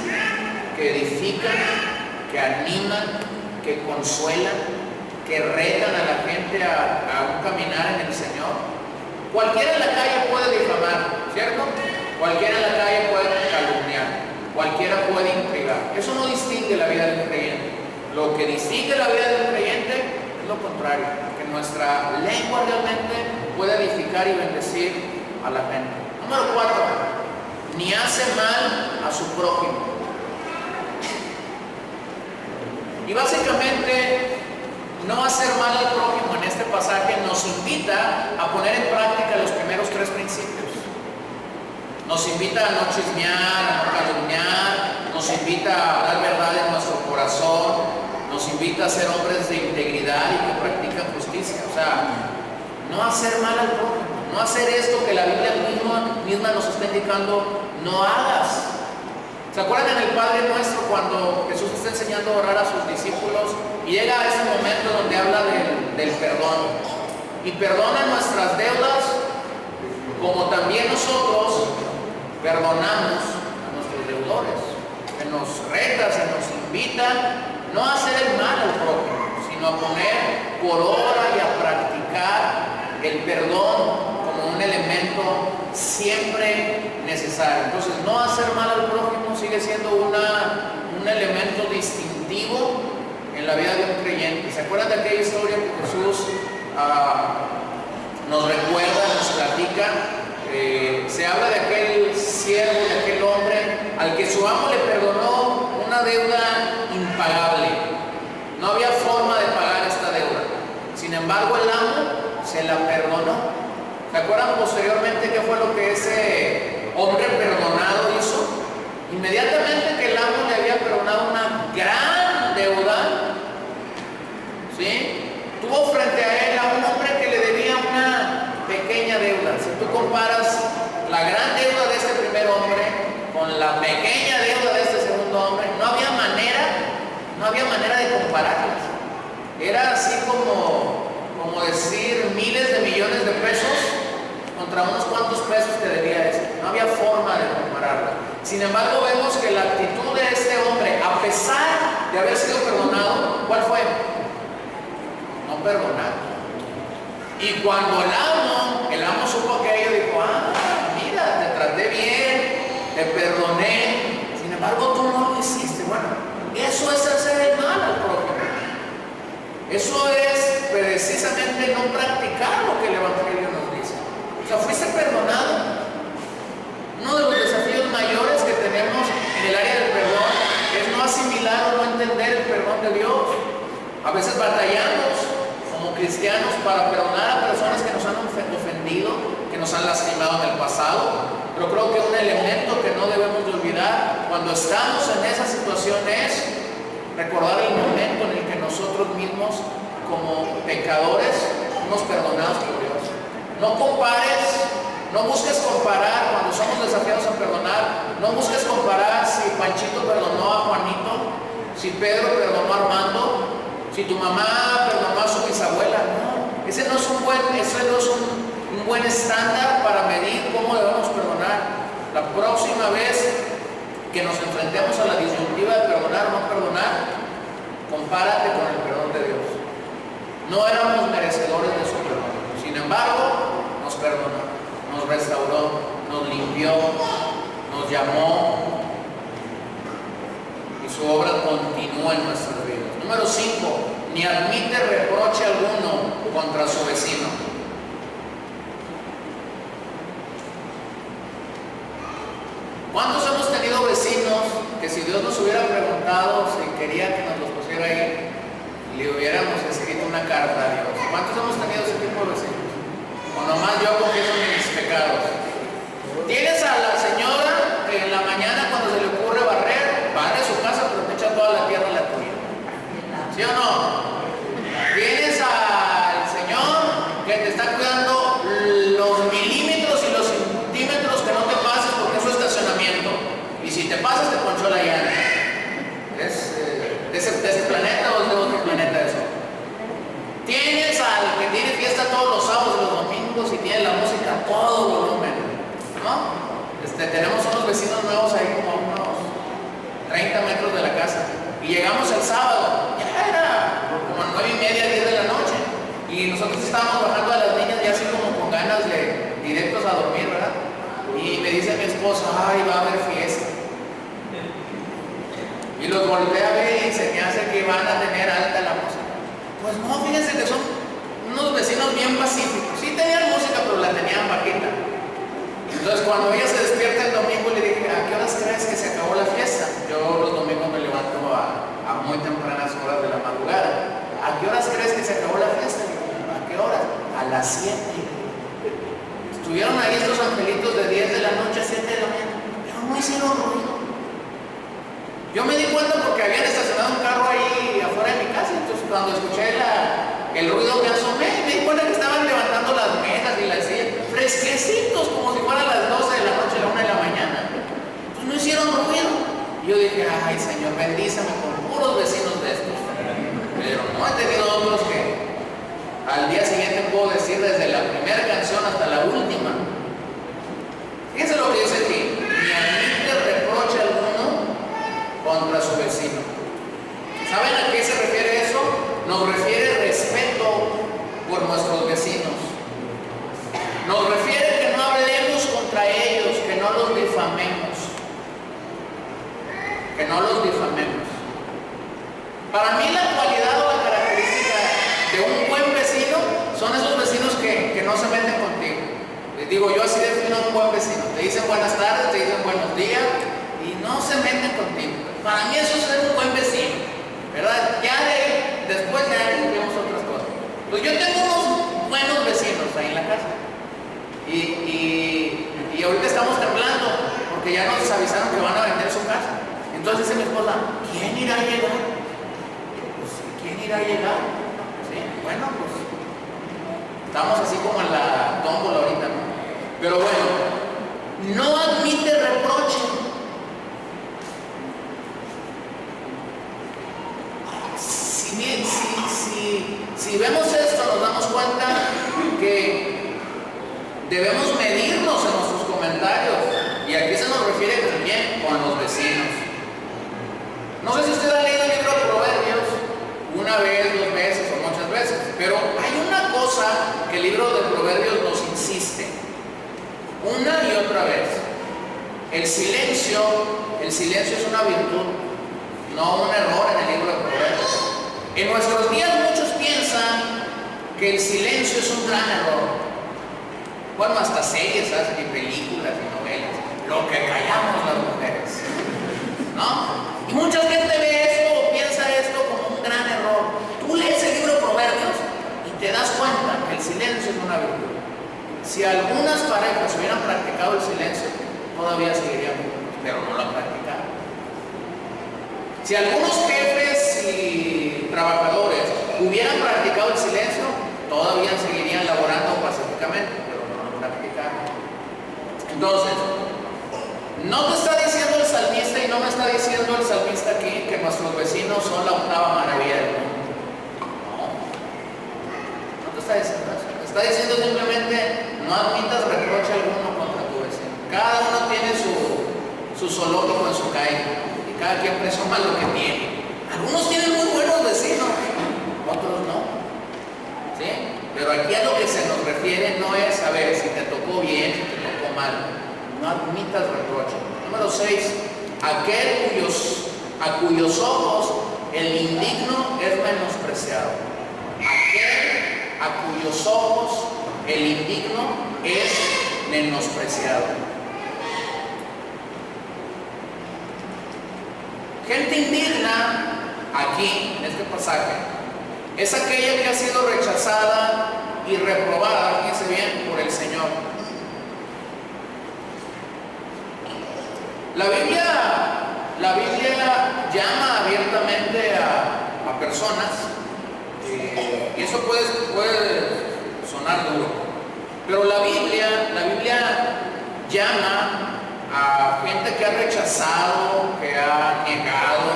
que edifican, que animan, que consuelan, que retan a la gente a un caminar en el Señor. Cualquiera en la calle puede difamar, ¿cierto? Cualquiera en la calle puede calumniar, cualquiera puede intrigar. Eso no distingue la vida del creyente. Lo que distingue la vida del creyente es lo contrario, que nuestra lengua realmente puede edificar y bendecir a la gente. Número 4, ni hace mal a su prójimo. Y básicamente, no hacer mal al prójimo en este pasaje nos invita a poner en práctica los primeros 3 principios. Nos invita a no chismear, a no calumniar, nos invita a dar verdad en nuestro corazón, nos invita a ser hombres de integridad y que practican justicia. O sea, no hacer mal al prójimo, no hacer esto que la Biblia misma nos está indicando, no hagas. ¿Se acuerdan en el Padre Nuestro cuando Jesús está enseñando a orar a sus discípulos y llega a ese momento donde habla del perdón? Y perdona nuestras deudas como también nosotros perdonamos a nuestros deudores. Que nos reta, se nos invita no a hacer el mal al prójimo, sino a poner por obra y a practicar el perdón como un elemento siempre necesario. Entonces, no hacer mal al prójimo sigue siendo un elemento distintivo en la vida de un creyente. ¿Se acuerdan de aquella historia que Jesús nos recuerda, nos platica? Se habla de aquel siervo, de aquel hombre al que su amo le perdonó una deuda impagable. se la perdonó. ¿Se acuerdan posteriormente qué fue lo que ese hombre perdonado hizo? Inmediatamente que el amo le había perdonado una gran deuda, ¿sí? Tuvo frente a él a un hombre que le debía una pequeña deuda. Si tú comparas la gran deuda de este primer hombre con la pequeña deuda de este segundo hombre, no había manera de compararlas. Era así como decir miles de millones de pesos contra unos cuantos pesos que debía este. No había forma de compararla. Sin embargo, vemos que la actitud de este hombre, a pesar de haber sido perdonado, ¿cuál fue? No perdonar. Y cuando el amo supo aquello, dijo: ah, mira, te traté bien, te perdoné, sin embargo tú no lo hiciste. Bueno, eso es hacer el mal al prójimo. Eso es precisamente no practicar lo que el Evangelio nos dice. O sea, fuiste perdonado. Uno de los desafíos mayores que tenemos en el área del perdón es no asimilar o no entender el perdón de Dios. A veces batallamos como cristianos para perdonar a personas que nos han ofendido, que nos han lastimado en el pasado. Pero creo que un elemento que no debemos de olvidar cuando estamos en esa situación es recordar el momento en el que nosotros mismos como pecadores fuimos perdonados por Dios. No compares, no busques comparar cuando somos desafiados a perdonar. No busques comparar si Panchito perdonó a Juanito, si Pedro perdonó a Armando, si tu mamá perdonó a su bisabuela. No, ese no es un buen estándar para medir cómo debemos perdonar. La próxima vez que nos enfrentemos a la disyuntiva de perdonar o no perdonar, compárate con el perdón de Dios. No éramos merecedores de su perdón. Sin embargo, nos perdonó, nos restauró, nos limpió, nos llamó, y su obra continúa en nuestras vidas. Número 5, ni admite reproche alguno contra su vecino. ¿Cuántos hemos tenido vecinos que si Dios nos hubiera preguntado si quería que nos los pusiera ahí, le hubiéramos escrito una carta a Dios? ¿Cuántos hemos tenido ese tipo de vecinos? O nomás yo confieso mis pecados. Tienes a la señora que en la mañana cuando se le ocurre barre su casa, pero te echa toda la tierra a la tuya. ¿Sí o no? Tienes al señor que te está cuidando los milímetros y los centímetros que no te pases porque es su estacionamiento. Y si te pasas, te ponchó la llanta. ¿Es de ese planeta o es de otro planeta eso? Tienes al que tiene fiesta todos los sábados y los domingos y tiene la música a todo volumen, ¿no? Tenemos unos vecinos nuevos ahí como a unos 30 metros de la casa. Y llegamos el sábado, ya era como 9:30, 10 de la noche. Y nosotros estábamos bajando a las niñas ya así como con ganas de directos a dormir, ¿verdad? Y me dice mi esposa: ay, va a haber fiesta. Y los volteé a ver y se me hace que van a tener alta la música. Pues no, fíjense que son unos vecinos bien pacíficos. Sí tenían música, pero la tenían bajita. Entonces cuando ella se despierta el domingo le dije: ¿a qué horas crees que se acabó la fiesta? Yo los domingos me levanto a muy tempranas horas de la madrugada. ¿A qué horas crees que se acabó la fiesta? ¿A qué horas? A las 7. Estuvieron ahí estos angelitos de 10 de la noche a 7 de la mañana, pero no hicieron ruido. Yo me di cuenta porque habían estacionado un carro ahí afuera de mi casa. Entonces cuando escuché el ruido me asomé y me di cuenta que estaban levantando las mesas y las sillas fresquecitos como si fueran las 12 de la noche, la 1 de la mañana. Entonces no hicieron ruido. Y yo dije: ay, Señor, bendízame con puros vecinos de estos. Pero no he tenido otros que al día siguiente puedo decir desde la primera canción hasta la última. Fíjense lo que dice aquí: ni admite reproche alguno contra su vecino. ¿Saben a qué se refiere eso? Nos refiere respeto por nuestros vecinos. Nos refiere que no hablemos contra ellos, que no los difamemos. Que no los difamemos. Para mí la cualidad o la característica de un buen vecino son esos vecinos que no se meten contigo. Les digo, yo así defino a un buen vecino. Te dicen buenas tardes, te dicen buenos días y no se meten contigo. Para mí eso es ser un buen vecino, ¿verdad? Ya después ya vemos otras cosas. Pues yo tengo unos buenos vecinos. porque ya nos avisaron que van a vender su casa. Entonces dice mi esposa, ¿quién irá a llegar? Pues, ¿quién irá a llegar? ¿Sí? Bueno, pues estamos así como en la tómbola ahorita, ¿no? Pero bueno, no admite reproche. Si vemos esto, nos damos cuenta que debemos medirnos en nuestros comentarios. Y aquí se nos refiere también con los vecinos. No sé si usted ha leído el libro de Proverbios una vez, 2 veces o muchas veces, pero hay una cosa que el libro de Proverbios nos insiste una y otra vez. El silencio es una virtud, no un error en el libro de Proverbios. En nuestros días muchos piensan que el silencio es un gran error. Bueno, hasta series hacen y películas y novelas. Lo que callamos las mujeres, ¿no? Y mucha gente ve esto o piensa esto como un gran error. Tú lees el libro de Proverbios y te das cuenta que el silencio es una virtud. Si algunas parejas hubieran practicado el silencio, todavía seguirían juntos, pero no lo han practicado. Si algunos jefes y trabajadores hubieran practicado el silencio, todavía seguirían laborando pacíficamente, pero no lo practicaron. Entonces, no te está diciendo el salmista y no me está diciendo el salmista aquí que nuestros vecinos son la 8ª maravilla del mundo. No te está diciendo eso. Te está diciendo simplemente no admitas reproche alguno contra tu vecino. Cada uno tiene su zoológico en su calle y cada quien presuma lo que tiene. Algunos tienen muy buenos vecinos, otros no. ¿Sí? Pero aquí a lo que se nos refiere no es saber si te tocó bien, si te tocó mal. No admitas reproche. Número 6. Aquel a cuyos ojos el indigno es menospreciado. Aquel a cuyos ojos el indigno es menospreciado. Gente indigna, aquí, en este pasaje, es aquella que ha sido rechazada y reprobada, fíjense bien, por el Señor. La Biblia llama abiertamente a personas, y eso puede sonar duro, pero la Biblia llama a gente que ha rechazado, que ha negado,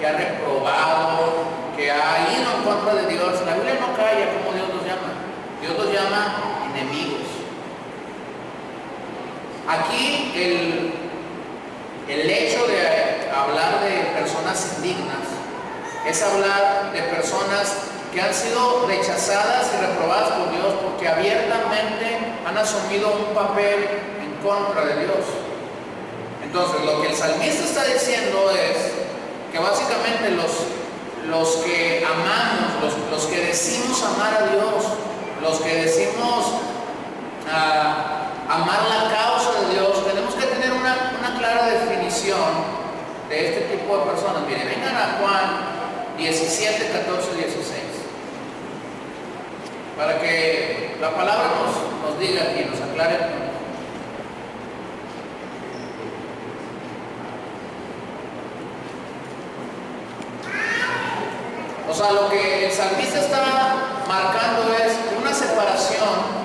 que ha reprobado, que ha ido en contra de Dios. La Biblia no calla como Dios los llama. Dios los llama enemigos. Aquí el hecho de hablar de personas indignas es hablar de personas que han sido rechazadas y reprobadas por Dios porque abiertamente han asumido un papel en contra de Dios. Entonces, lo que el salmista está diciendo es que básicamente los que amamos, los que decimos amar a Dios, los que decimos amar la causa de Dios, tenemos que tener una clara definición de este tipo de personas. Miren, vengan a Juan 17, 14, 16. Para que la palabra nos diga y nos aclare. O sea, lo que el salmista está marcando es una separación.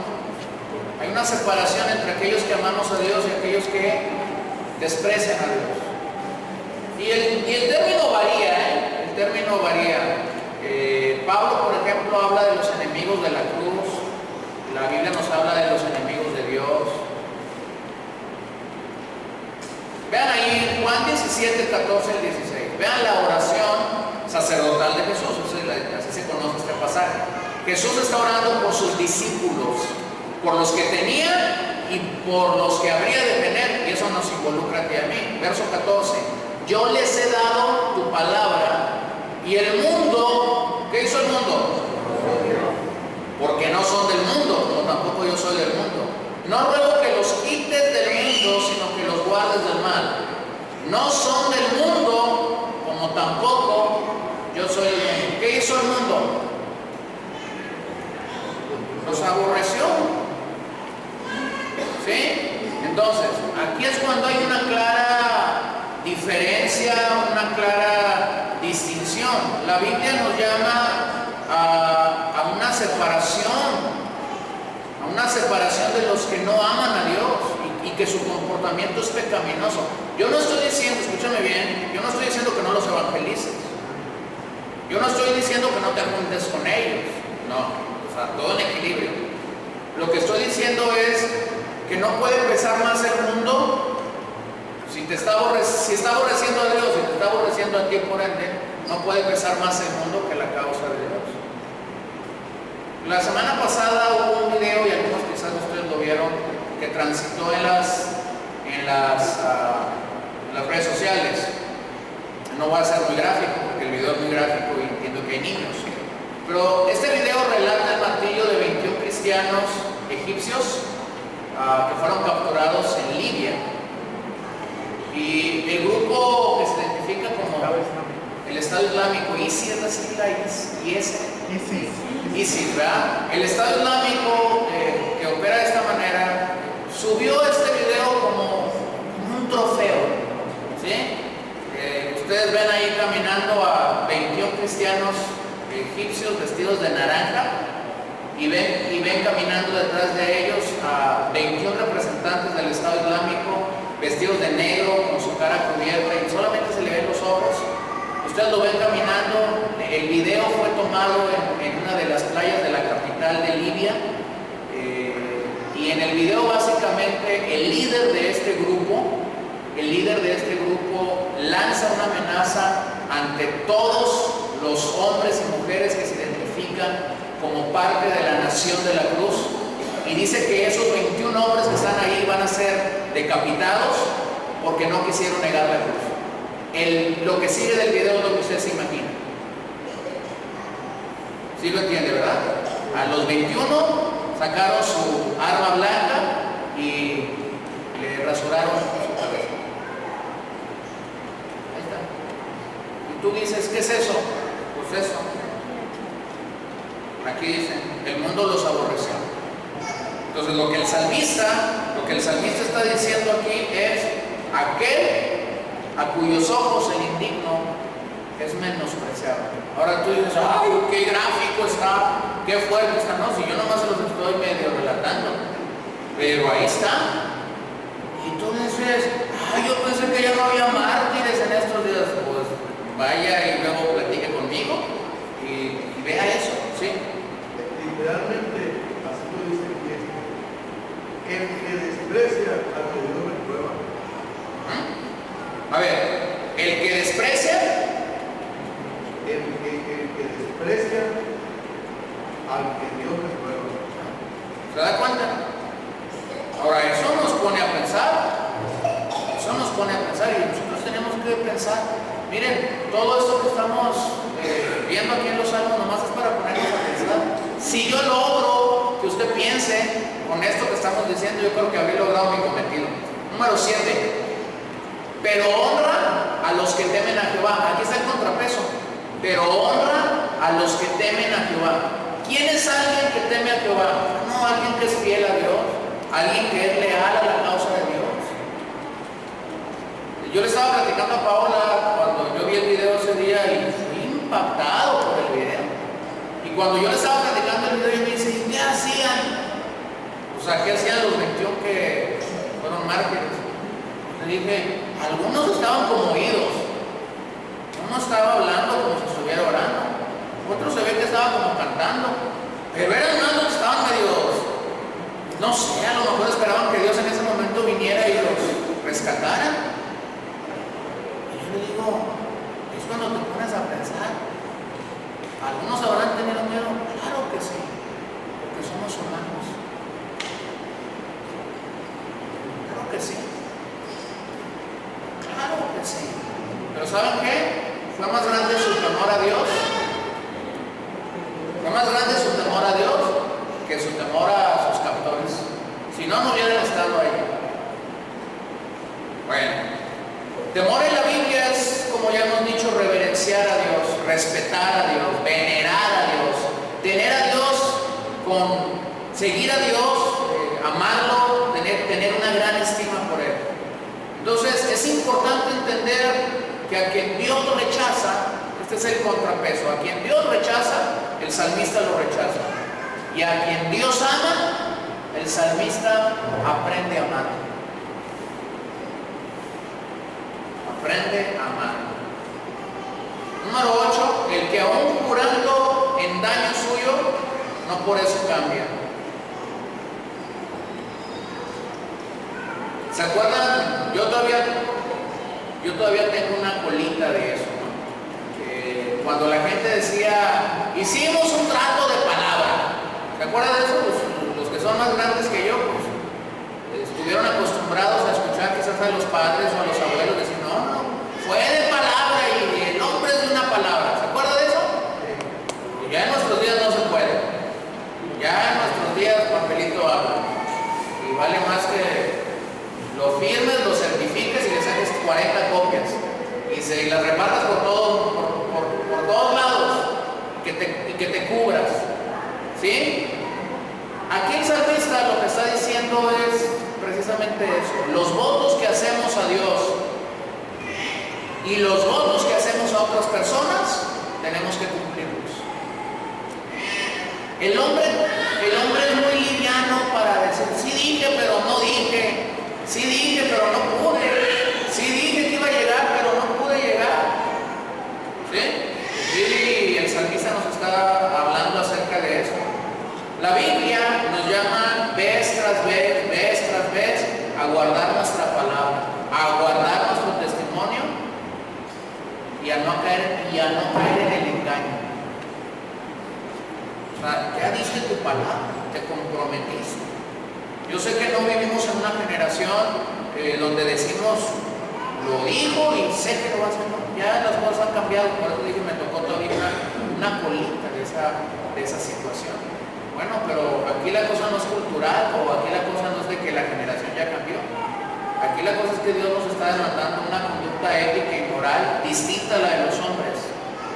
Hay una separación entre aquellos que amamos a Dios y aquellos que desprecian a Dios. Y el término varía, ¿eh? El término varía. Pablo, por ejemplo, habla de los enemigos de la cruz. La Biblia nos habla de los enemigos de Dios. Vean ahí Juan 17, 14 al 16. Vean la oración sacerdotal de Jesús. Así se conoce este pasaje. Jesús está orando por sus discípulos, por los que tenía y por los que habría de tener, y eso nos involucra a ti y a mí. Verso 14. Yo les he dado tu palabra y el mundo, ¿qué hizo el mundo? Porque no son del mundo, como tampoco yo soy del mundo. No ruego que los quites del mundo, sino que los guardes del mal. No son del mundo, como tampoco yo soy del mundo. ¿Qué hizo el mundo? Los aborreció. ¿Sí? Entonces, aquí es cuando hay una clara evidencia una clara distinción. La Biblia nos llama a una separación de los que no aman a Dios y que su comportamiento es pecaminoso. Yo no estoy diciendo, escúchame bien, yo no estoy diciendo que no los evangelices. Yo no estoy diciendo que no te juntes con ellos. No, o sea, todo en equilibrio. Lo que estoy diciendo es que no puede pesar más el mundo. Si está aborreciendo a Dios, si te está aborreciendo a ti por ende, no puede pesar más el mundo que la causa de Dios. La semana pasada hubo un video, y algunos quizás ustedes lo vieron, que transitó en las redes sociales. No voy a ser muy gráfico, porque el video es muy gráfico y entiendo que hay niños. Pero este video relata el martirio de 21 cristianos egipcios que fueron capturados en Libia. Y el grupo que se identifica como el Estado Islámico, ISIS es la sigla, ISIS, ¿verdad? El Estado Islámico que opera de esta manera subió este video como un trofeo, ¿sí? Ustedes ven ahí caminando a 21 cristianos egipcios vestidos de naranja y ven caminando detrás de ellos a 21 representantes del Estado Islámico vestidos de negro, con su cara cubierta y solamente se le ven los ojos. Ustedes lo ven caminando. El video fue tomado en una de las playas de la capital de Libia, y en el video básicamente el líder de este grupo lanza una amenaza ante todos los hombres y mujeres que se identifican como parte de la nación de la cruz, y dice que esos 21 hombres que están ahí van a ser decapitados porque no quisieron negar la cruz. Lo que sigue del video es lo que usted se imagina. ¿Sí lo entiende, verdad? A los 21 sacaron su arma blanca y le rasuraron su cabeza. Ahí está. Y tú dices, ¿qué es eso? Pues eso. Aquí dice, el mundo los aborreció. Entonces lo que el salmista está diciendo aquí es: aquel a cuyos ojos el indigno es menospreciado. Ahora tú dices, ¡ay, qué gráfico está! ¡Qué fuerte está! No, si yo nomás se los estoy medio relatando, pero ahí está. Y tú dices, ¡ay, yo pensé que ya no había mártires en estos días! Pues vaya y luego platique conmigo y vea eso, ¿sí? Literalmente, así lo dice el que desprecia al que Dios reprueba. A ver, el que desprecia. El que desprecia al que Dios reprueba. ¿Se da cuenta? Ahora, eso nos pone a pensar. Y nosotros tenemos que pensar. Miren, todo esto que estamos viendo aquí en los salmos nomás es para ponernos a pensar. Si yo logro que usted piense con esto que estamos diciendo, yo creo que habré logrado mi cometido. Número 7. Pero honra a los que temen a Jehová. Aquí está el contrapeso. Pero honra a los que temen a Jehová. ¿Quién es alguien que teme a Jehová? No, alguien que es fiel a Dios, alguien que es leal a la causa de Dios. Yo le estaba platicando a Paola cuando yo vi el video ese día y fui impactado por el video. Y cuando yo le estaba platicando el video, yo me dice, ¿qué hacían? O sea, ¿qué hacían los 21 que fueron mártires? Le dije, algunos estaban conmovidos. Uno estaba hablando como si estuviera orando. Otro se ve que estaba como cantando. Pero eran unos que estaban medios, no sé, a lo mejor esperaban que Dios en ese momento viniera y los rescatara. Y yo le digo, es cuando te pones a pensar. ¿Algunos habrán tenido miedo? Claro que sí, porque somos humanos. Claro que sí. Claro que sí. Pero ¿saben qué? Fue más grande su temor a Dios. Fue más grande su temor a Dios que su temor a sus captores. Si no, no hubieran estado ahí. Bueno, temor en la Biblia es, como ya hemos dicho, reverenciar a Dios, respetar a Dios, venerar a Dios, tener a Dios seguir a Dios, amarlo, tener una gran estima por Él. Entonces es importante entender que a quien Dios rechaza, este es el contrapeso, a quien Dios rechaza, el salmista lo rechaza. Y a quien Dios ama, el salmista aprende a amar. Aprende a amar. Número 8, el que aún jurando en daño suyo, no por eso cambia. ¿Se acuerdan? Yo todavía tengo una colita de eso, ¿no? Que cuando la gente decía, hicimos un trato de palabra. ¿Se acuerdan de eso? Los que son más grandes que yo, pues, estuvieron acostumbrados a escuchar quizás a los padres o a los abuelos decir, no, fue de palabra y el nombre es de una palabra. ¿Se acuerdan de eso? Y ya en nuestros días no se puede. Ya en nuestros días papelito habla. Y vale más que lo firmes, lo certifiques y le saques 40 copias y las repartas por todos lados y que te cubras. ¿Sí? Aquí el salmista lo que está diciendo es precisamente eso. Los votos que hacemos a Dios y los votos que hacemos a otras personas tenemos que cumplirlos. El hombre es muy liviano para decir, sí dije pero no dije. Sí dije, pero no pude. Sí dije que iba a llegar, pero no pude llegar. ¿Sí? Y el salmista nos está hablando acerca de eso. La Biblia nos llama vez tras vez a guardar nuestra palabra, a guardar nuestro testimonio y a no caer en el engaño. O sea, ya diste tu palabra, te comprometiste. Yo sé que no vivimos en una generación donde decimos, lo dijo y sé que lo va a hacer. Ya las cosas han cambiado, por eso dije, me tocó todavía una colita de esa situación. Bueno, pero aquí la cosa no es cultural o aquí la cosa no es de que la generación ya cambió. Aquí la cosa es que Dios nos está demandando una conducta ética y moral distinta a la de los hombres.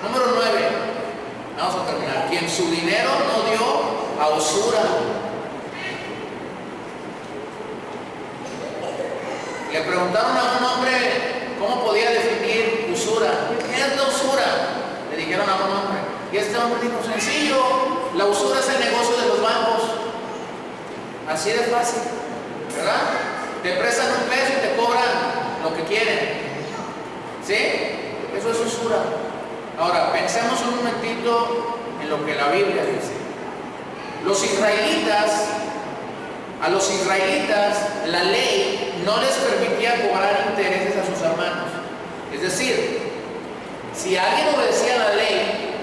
Número 9, vamos a terminar. Quien su dinero no dio a usura. Le preguntaron a un hombre cómo podía definir usura. ¿Qué es la usura? Le dijeron a un hombre. Y este hombre dijo, sencillo, la usura es el negocio de los bancos. Así de fácil, ¿verdad? Te prestan un peso y te cobran lo que quieren. ¿Sí? Eso es usura. Ahora, pensemos un momentito en lo que la Biblia dice. A los israelitas, la ley no les permitía cobrar intereses a sus hermanos. Es decir, si alguien obedecía la ley,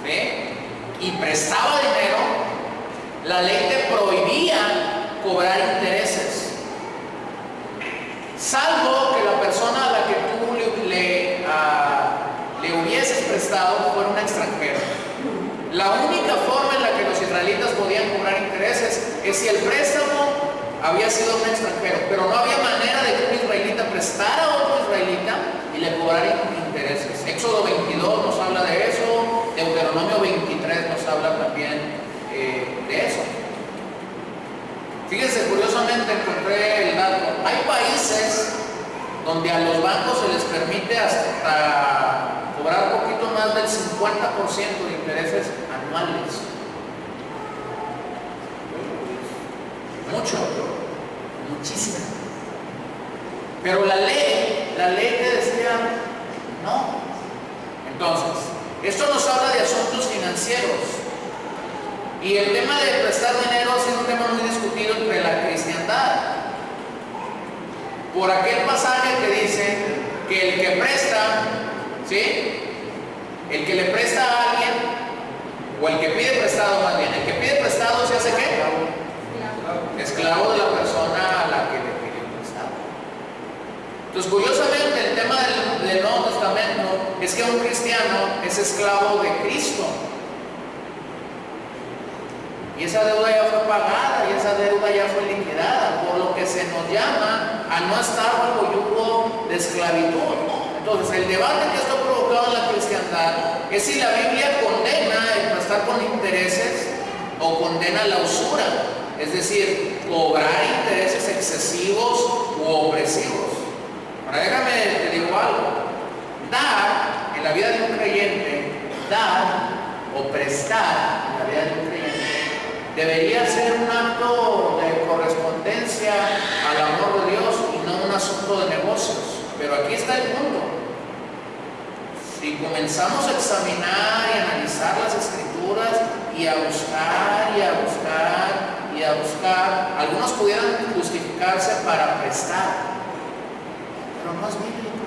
¿sí?, y prestaba dinero, la ley te prohibía cobrar intereses, salvo que la persona a la que tú le hubieses prestado fuera un extranjero. La única forma en la que los israelitas podían cobrar intereses es si el préstamo había sido un extranjero, pero no había manera de que un israelita prestara a otro israelita y le cobrara intereses. Éxodo 22 nos habla de eso, Deuteronomio 23 nos habla también de eso. Fíjense, curiosamente encontré el dato. Hay países donde a los bancos se les permite hasta cobrar un poquito más del 50% de intereses anuales. Mucho, muchísimo. Pero la ley te decía no. Entonces, esto nos habla de asuntos financieros. Y el tema de prestar dinero es un tema muy discutido entre la cristiandad. Por aquel pasaje que dice que el que presta, ¿sí?, el que le presta a alguien, o el que pide prestado más bien, el que pide prestado se hace ¿qué? Esclavo de la persona a la que le pide prestado. Entonces, curiosamente, el tema del Nuevo Testamento es que un cristiano es esclavo de Cristo. Y esa deuda ya fue pagada, y esa deuda ya fue liquidada, por lo que se nos llama a no estar bajo yugo de esclavitud. Entonces, el debate que esto ha provocado en la cristiandad es si la Biblia condena el prestar con intereses o condena la usura, es decir, cobrar intereses excesivos u opresivos. Ahora déjame, te digo dar o prestar en la vida de un creyente debería ser un acto de correspondencia al amor de Dios y no un asunto de negocios. Pero aquí está el punto. Si comenzamos a examinar y analizar las Escrituras y a buscar y a buscar y a buscar, algunos pudieran justificarse para prestar, pero no es bíblico.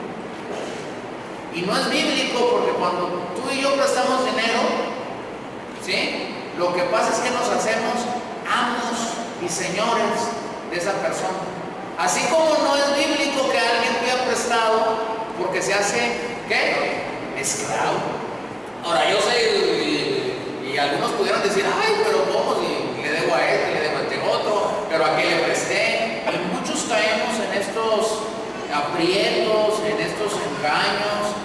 Y no es bíblico porque cuando tú y yo prestamos dinero, ¿sí?, lo que pasa es que nos hacemos amos y señores de esa persona. Así como no es bíblico que alguien pida prestado porque se hace, ¿qué?, esclavo. Ahora yo sé, y algunos pudieran decir, ay, pero ¿cómo? Si le debo a este, le debo a este otro, pero a qué le presté. Y muchos caemos en estos aprietos, en estos engaños,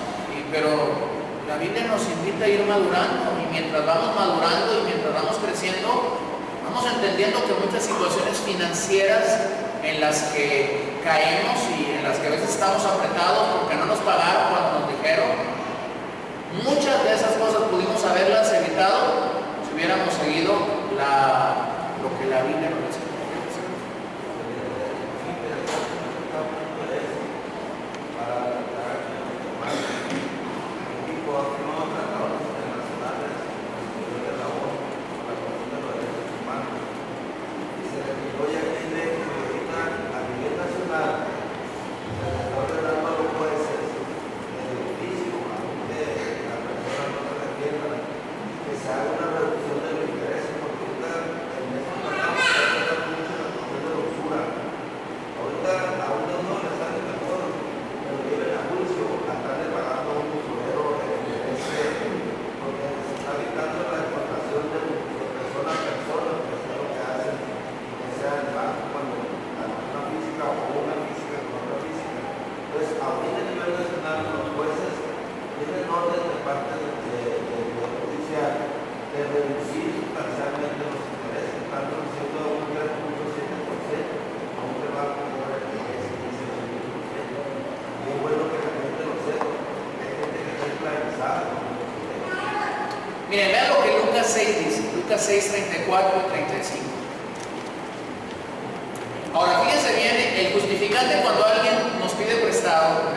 pero la Biblia nos invita a ir madurando, y mientras vamos madurando y mientras vamos creciendo, vamos entendiendo que muchas situaciones financieras en las que caemos y en las que a veces estamos apretados porque no nos pagaron cuando nos dijeron, muchas de esas cosas pudimos haberlas evitado si hubiéramos seguido lo que la Biblia nos dice. Miren, vean lo que Lucas 6 dice, Lucas 6, 34 y 35. Ahora, fíjense bien, el justificante cuando alguien nos pide prestado,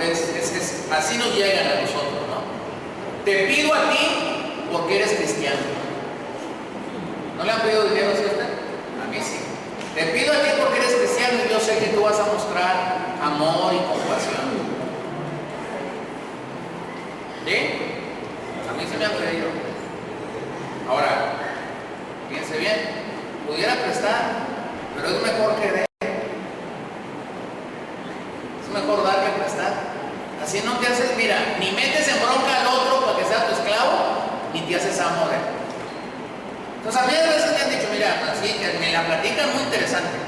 así nos llegan a nosotros, ¿no? Te pido a ti porque eres cristiano. ¿No le han pedido dinero a usted? A mí sí. Te pido a ti porque eres cristiano y yo sé que tú vas a mostrar amor y compasión. ¿Sí? A mí se me han pedido. Ahora, fíjense bien, pudiera prestar, pero es mejor que dé. Es mejor dar que prestar. Así no te haces, mira, ni metes en bronca al otro para que sea tu esclavo, ni te haces amo de él. Entonces a mí a veces me han dicho, mira, así que me la platican muy interesante.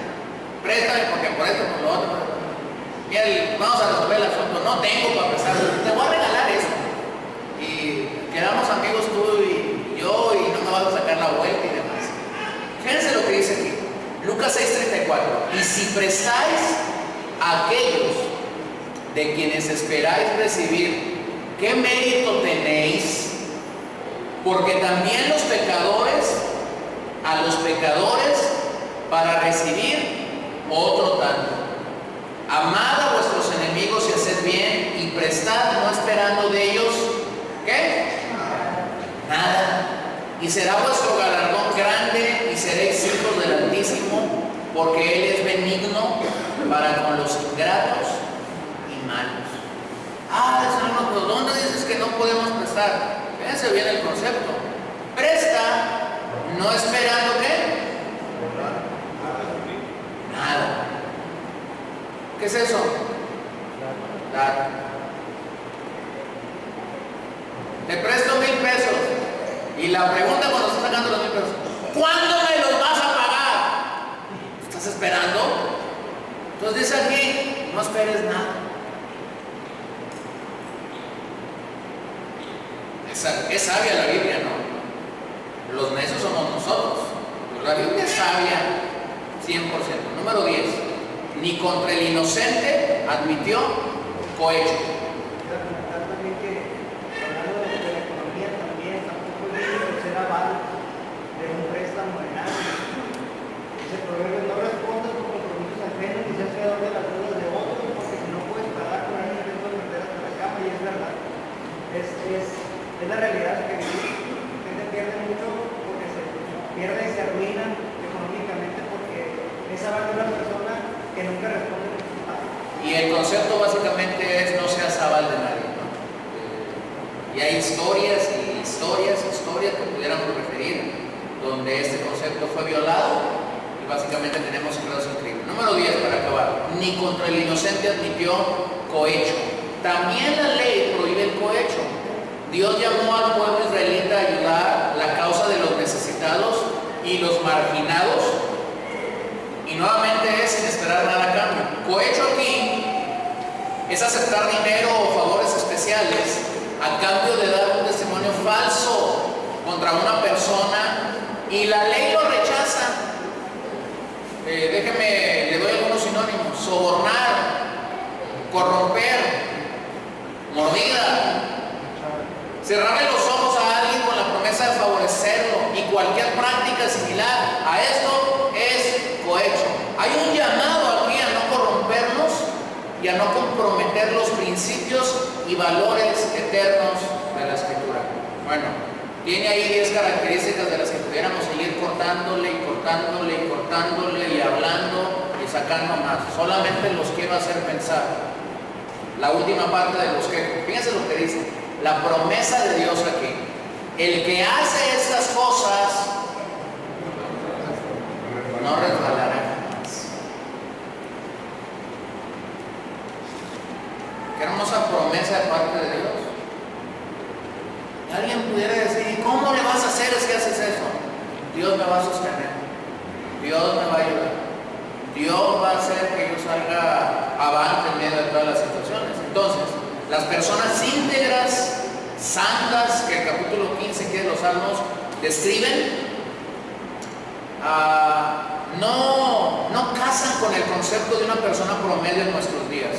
Préstame porque por esto, por lo otro. Mira, vamos a resolver el asunto. No tengo para prestar, te voy a regalar eso. Y quedamos amigos tú y yo y no me vas a sacar la vuelta y demás. Fíjense lo que dice aquí. Lucas 6:34. Y si prestáis a aquellos de quienes esperáis recibir, ¿qué mérito tenéis? Porque también los pecadores, a los pecadores, para recibir otro tanto. Amad a vuestros enemigos y haced bien, y prestad, no esperando de ellos, ¿qué? Nada. Y será vuestro galardón grande, y seréis hijos del Altísimo, porque Él es benigno para con los ingratos y malos. Señor, ¿pero dónde dices que no podemos prestar? Fíjense bien el concepto. Presta, no esperando ¿qué? Nada. ¿Qué es eso? Dar. Te presto 1,000 pesos. Y la pregunta cuando estás sacando los 1,000 pesos, ¿cuándo me los vas a pagar? ¿Estás esperando? Entonces dice aquí, no esperes nada. Es sabia la Biblia, ¿no? Los necios somos nosotros. Pero la Biblia es sabia 100%. Número 10. Ni contra el inocente admitió cohecho. Quiero comentar también que hablando de la economía también, básicamente es no seas aval de nadie, ¿no? Y hay historias que pudiéramos referir donde este concepto fue violado y básicamente tenemos que verlo increíble. Número 10 para acabar. Ni contra el inocente admitió cohecho. También la ley prohíbe el cohecho. Dios llamó al pueblo israelita a ayudar la causa de los necesitados y los marginados, y nuevamente es sin esperar nada a cambio. Cohecho aquí es aceptar dinero o favores especiales a cambio de dar un testimonio falso contra una persona y la ley lo rechaza. Déjeme, le doy algunos sinónimos: sobornar, corromper, mordida, cerrarle los ojos a alguien con la promesa de favorecerlo y cualquier práctica similar a esto es cohecho. Hay un llamado aquí a no corrompernos y a no comprometer los principios y valores eternos de la Escritura. Bueno, tiene ahí 10 características de las que pudiéramos seguir cortándole y hablando y sacando más. Solamente los quiero hacer pensar. La última parte de los que, fíjense lo que dice, la promesa de Dios aquí: el que hace estas cosas no resbalará jamás. Qué hermosa promesa de parte de Dios. Y alguien pudiera decir: ¿cómo le vas a hacer si haces eso? Dios me va a sostener, Dios me va a ayudar, Dios va a hacer que yo salga avante en medio de todas las situaciones. Entonces, las personas íntegras, santas, que el capítulo 15 que de los Salmos describen, no casan con el concepto de una persona promedio en nuestros días,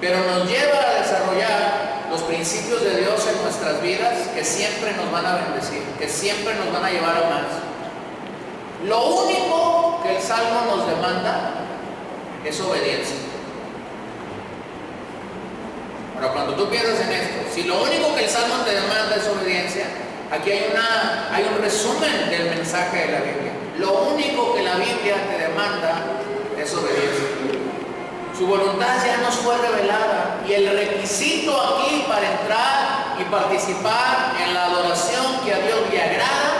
pero nos lleva a desarrollar los principios de Dios en nuestras vidas, que siempre nos van a bendecir, que siempre nos van a llevar a más. Lo único que el Salmo nos demanda es obediencia. Ahora, cuando tú piensas en esto, si lo único que el Salmo te demanda es obediencia, aquí hay un resumen del mensaje de la Biblia. Lo único que la Biblia te demanda es obediencia. Su voluntad ya nos fue revelada y el requisito aquí para entrar y participar en la adoración que a Dios le agrada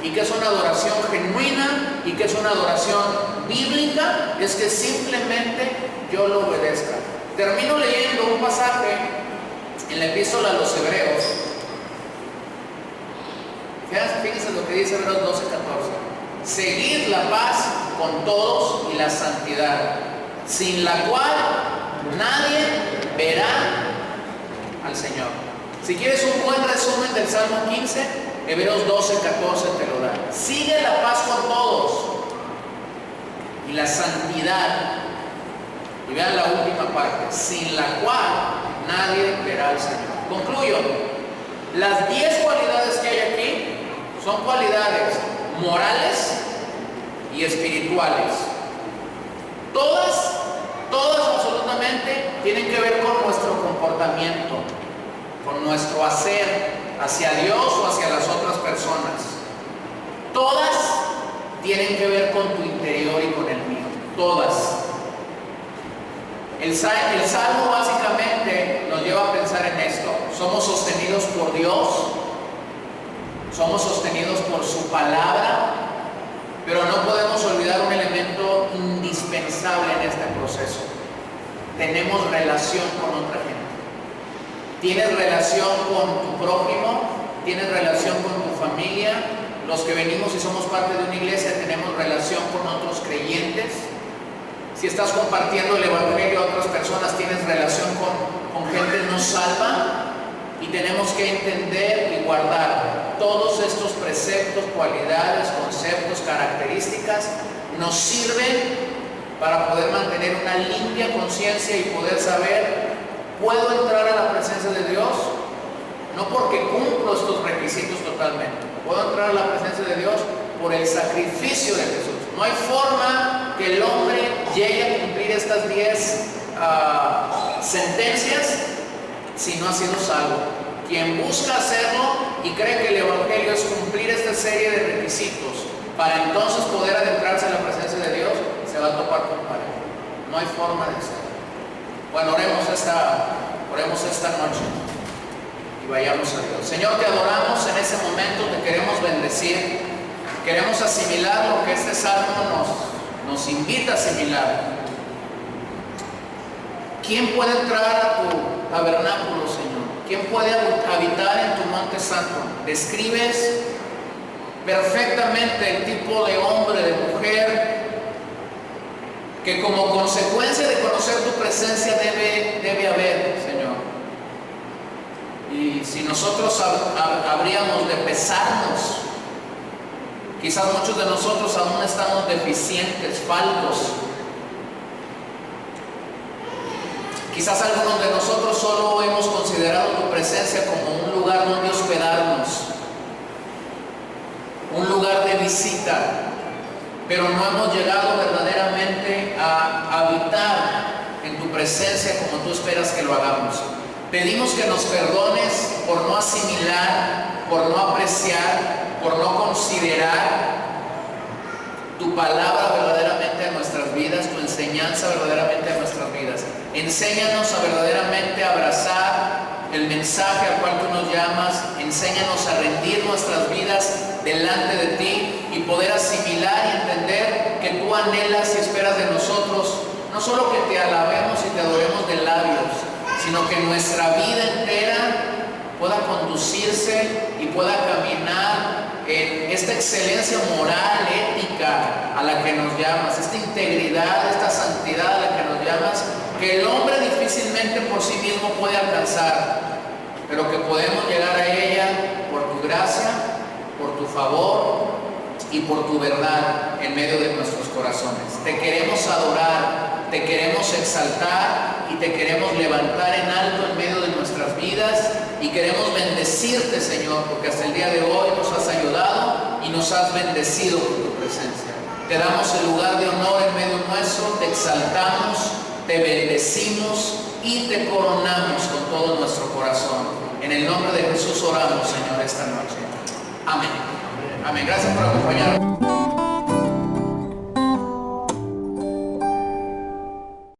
y que es una adoración genuina y que es una adoración bíblica es que simplemente yo lo obedezca. Termino leyendo un pasaje en la epístola a los Hebreos. Fíjense lo que dice Hebreos 12:14. Seguid la paz con todos y la santidad, sin la cual nadie verá al Señor. Si quieres un buen resumen del Salmo 15, Hebreos 12:14 te lo da. Sigue la paz con todos y la santidad. Y vean la última parte: sin la cual nadie verá al Señor. Concluyo. Las 10 cualidades que hay aquí son cualidades morales y espirituales. Todas absolutamente tienen que ver con nuestro comportamiento, con nuestro hacer hacia Dios o hacia las otras personas. Todas tienen que ver con tu interior y con el mío. Todas. El Salmo básicamente nos lleva a pensar en esto. Somos sostenidos por Dios, somos sostenidos por su palabra, pero no podemos olvidar un elemento indispensable en este proceso. Tenemos relación con otra gente. Tienes relación con tu prójimo, tienes relación con tu familia. Los que venimos y somos parte de una iglesia tenemos relación con otros creyentes. Si estás compartiendo el evangelio a otras personas, tienes relación con gente no salva. Y tenemos que entender y guardar todos estos preceptos, cualidades, conceptos, características. Nos sirven para poder mantener una limpia conciencia y poder saber: ¿puedo entrar a la presencia de Dios? No porque cumplo estos requisitos totalmente. Puedo entrar a la presencia de Dios por el sacrificio de Jesús. No hay forma que el hombre llegue a cumplir estas 10 sentencias si no ha sido salvo. Quien busca hacerlo y cree que el evangelio es cumplir esta serie de requisitos para entonces poder adentrarse en la presencia de Dios, se va a topar con pared. No hay forma de hacerlo. Bueno, oremos esta noche y vayamos a Dios. Señor, te adoramos en ese momento, te queremos bendecir, queremos asimilar lo que este salmo nos invita a asimilar. ¿Quién puede entrar a tu tabernáculo, Señor? ¿Quién puede habitar en tu monte santo? Describes perfectamente el tipo de hombre, de mujer, que como consecuencia de conocer tu presencia debe haber, Señor. Y si nosotros habríamos de pesarnos, quizás muchos de nosotros aún estamos deficientes, faltos. Quizás algunos de nosotros solo hemos considerado tu presencia como un lugar donde hospedarnos, un lugar de visita, pero no hemos llegado verdaderamente a habitar en tu presencia como tú esperas que lo hagamos. Pedimos que nos perdones por no asimilar, por no apreciar, por no considerar tu palabra verdaderamente a nuestras vidas, tu enseñanza verdaderamente a nuestras vidas. Enséñanos a verdaderamente abrazar el mensaje al cual tú nos llamas. Enséñanos a rendir nuestras vidas delante de ti y poder asimilar y entender que tú anhelas y esperas de nosotros no solo que te alabemos y te adoremos de labios, sino que nuestra vida entera pueda conducirse y pueda caminar en esta excelencia moral, ética a la que nos llamas, esta integridad, esta santidad a la que nos llamas, que el hombre difícilmente por sí mismo puede alcanzar, pero que podemos llegar a ella por tu gracia, por tu favor y por tu verdad en medio de nuestros corazones. Te queremos adorar, te queremos exaltar y te queremos levantar en alto en medio de nuestras vidas y queremos bendecirte, Señor, porque hasta el día de hoy nos has ayudado y nos has bendecido con tu presencia. Te damos el lugar de honor en medio nuestro, te exaltamos, te bendecimos y te coronamos con todo nuestro corazón. En el nombre de Jesús oramos, Señor, esta noche. Amén. Amén. Gracias por acompañarnos.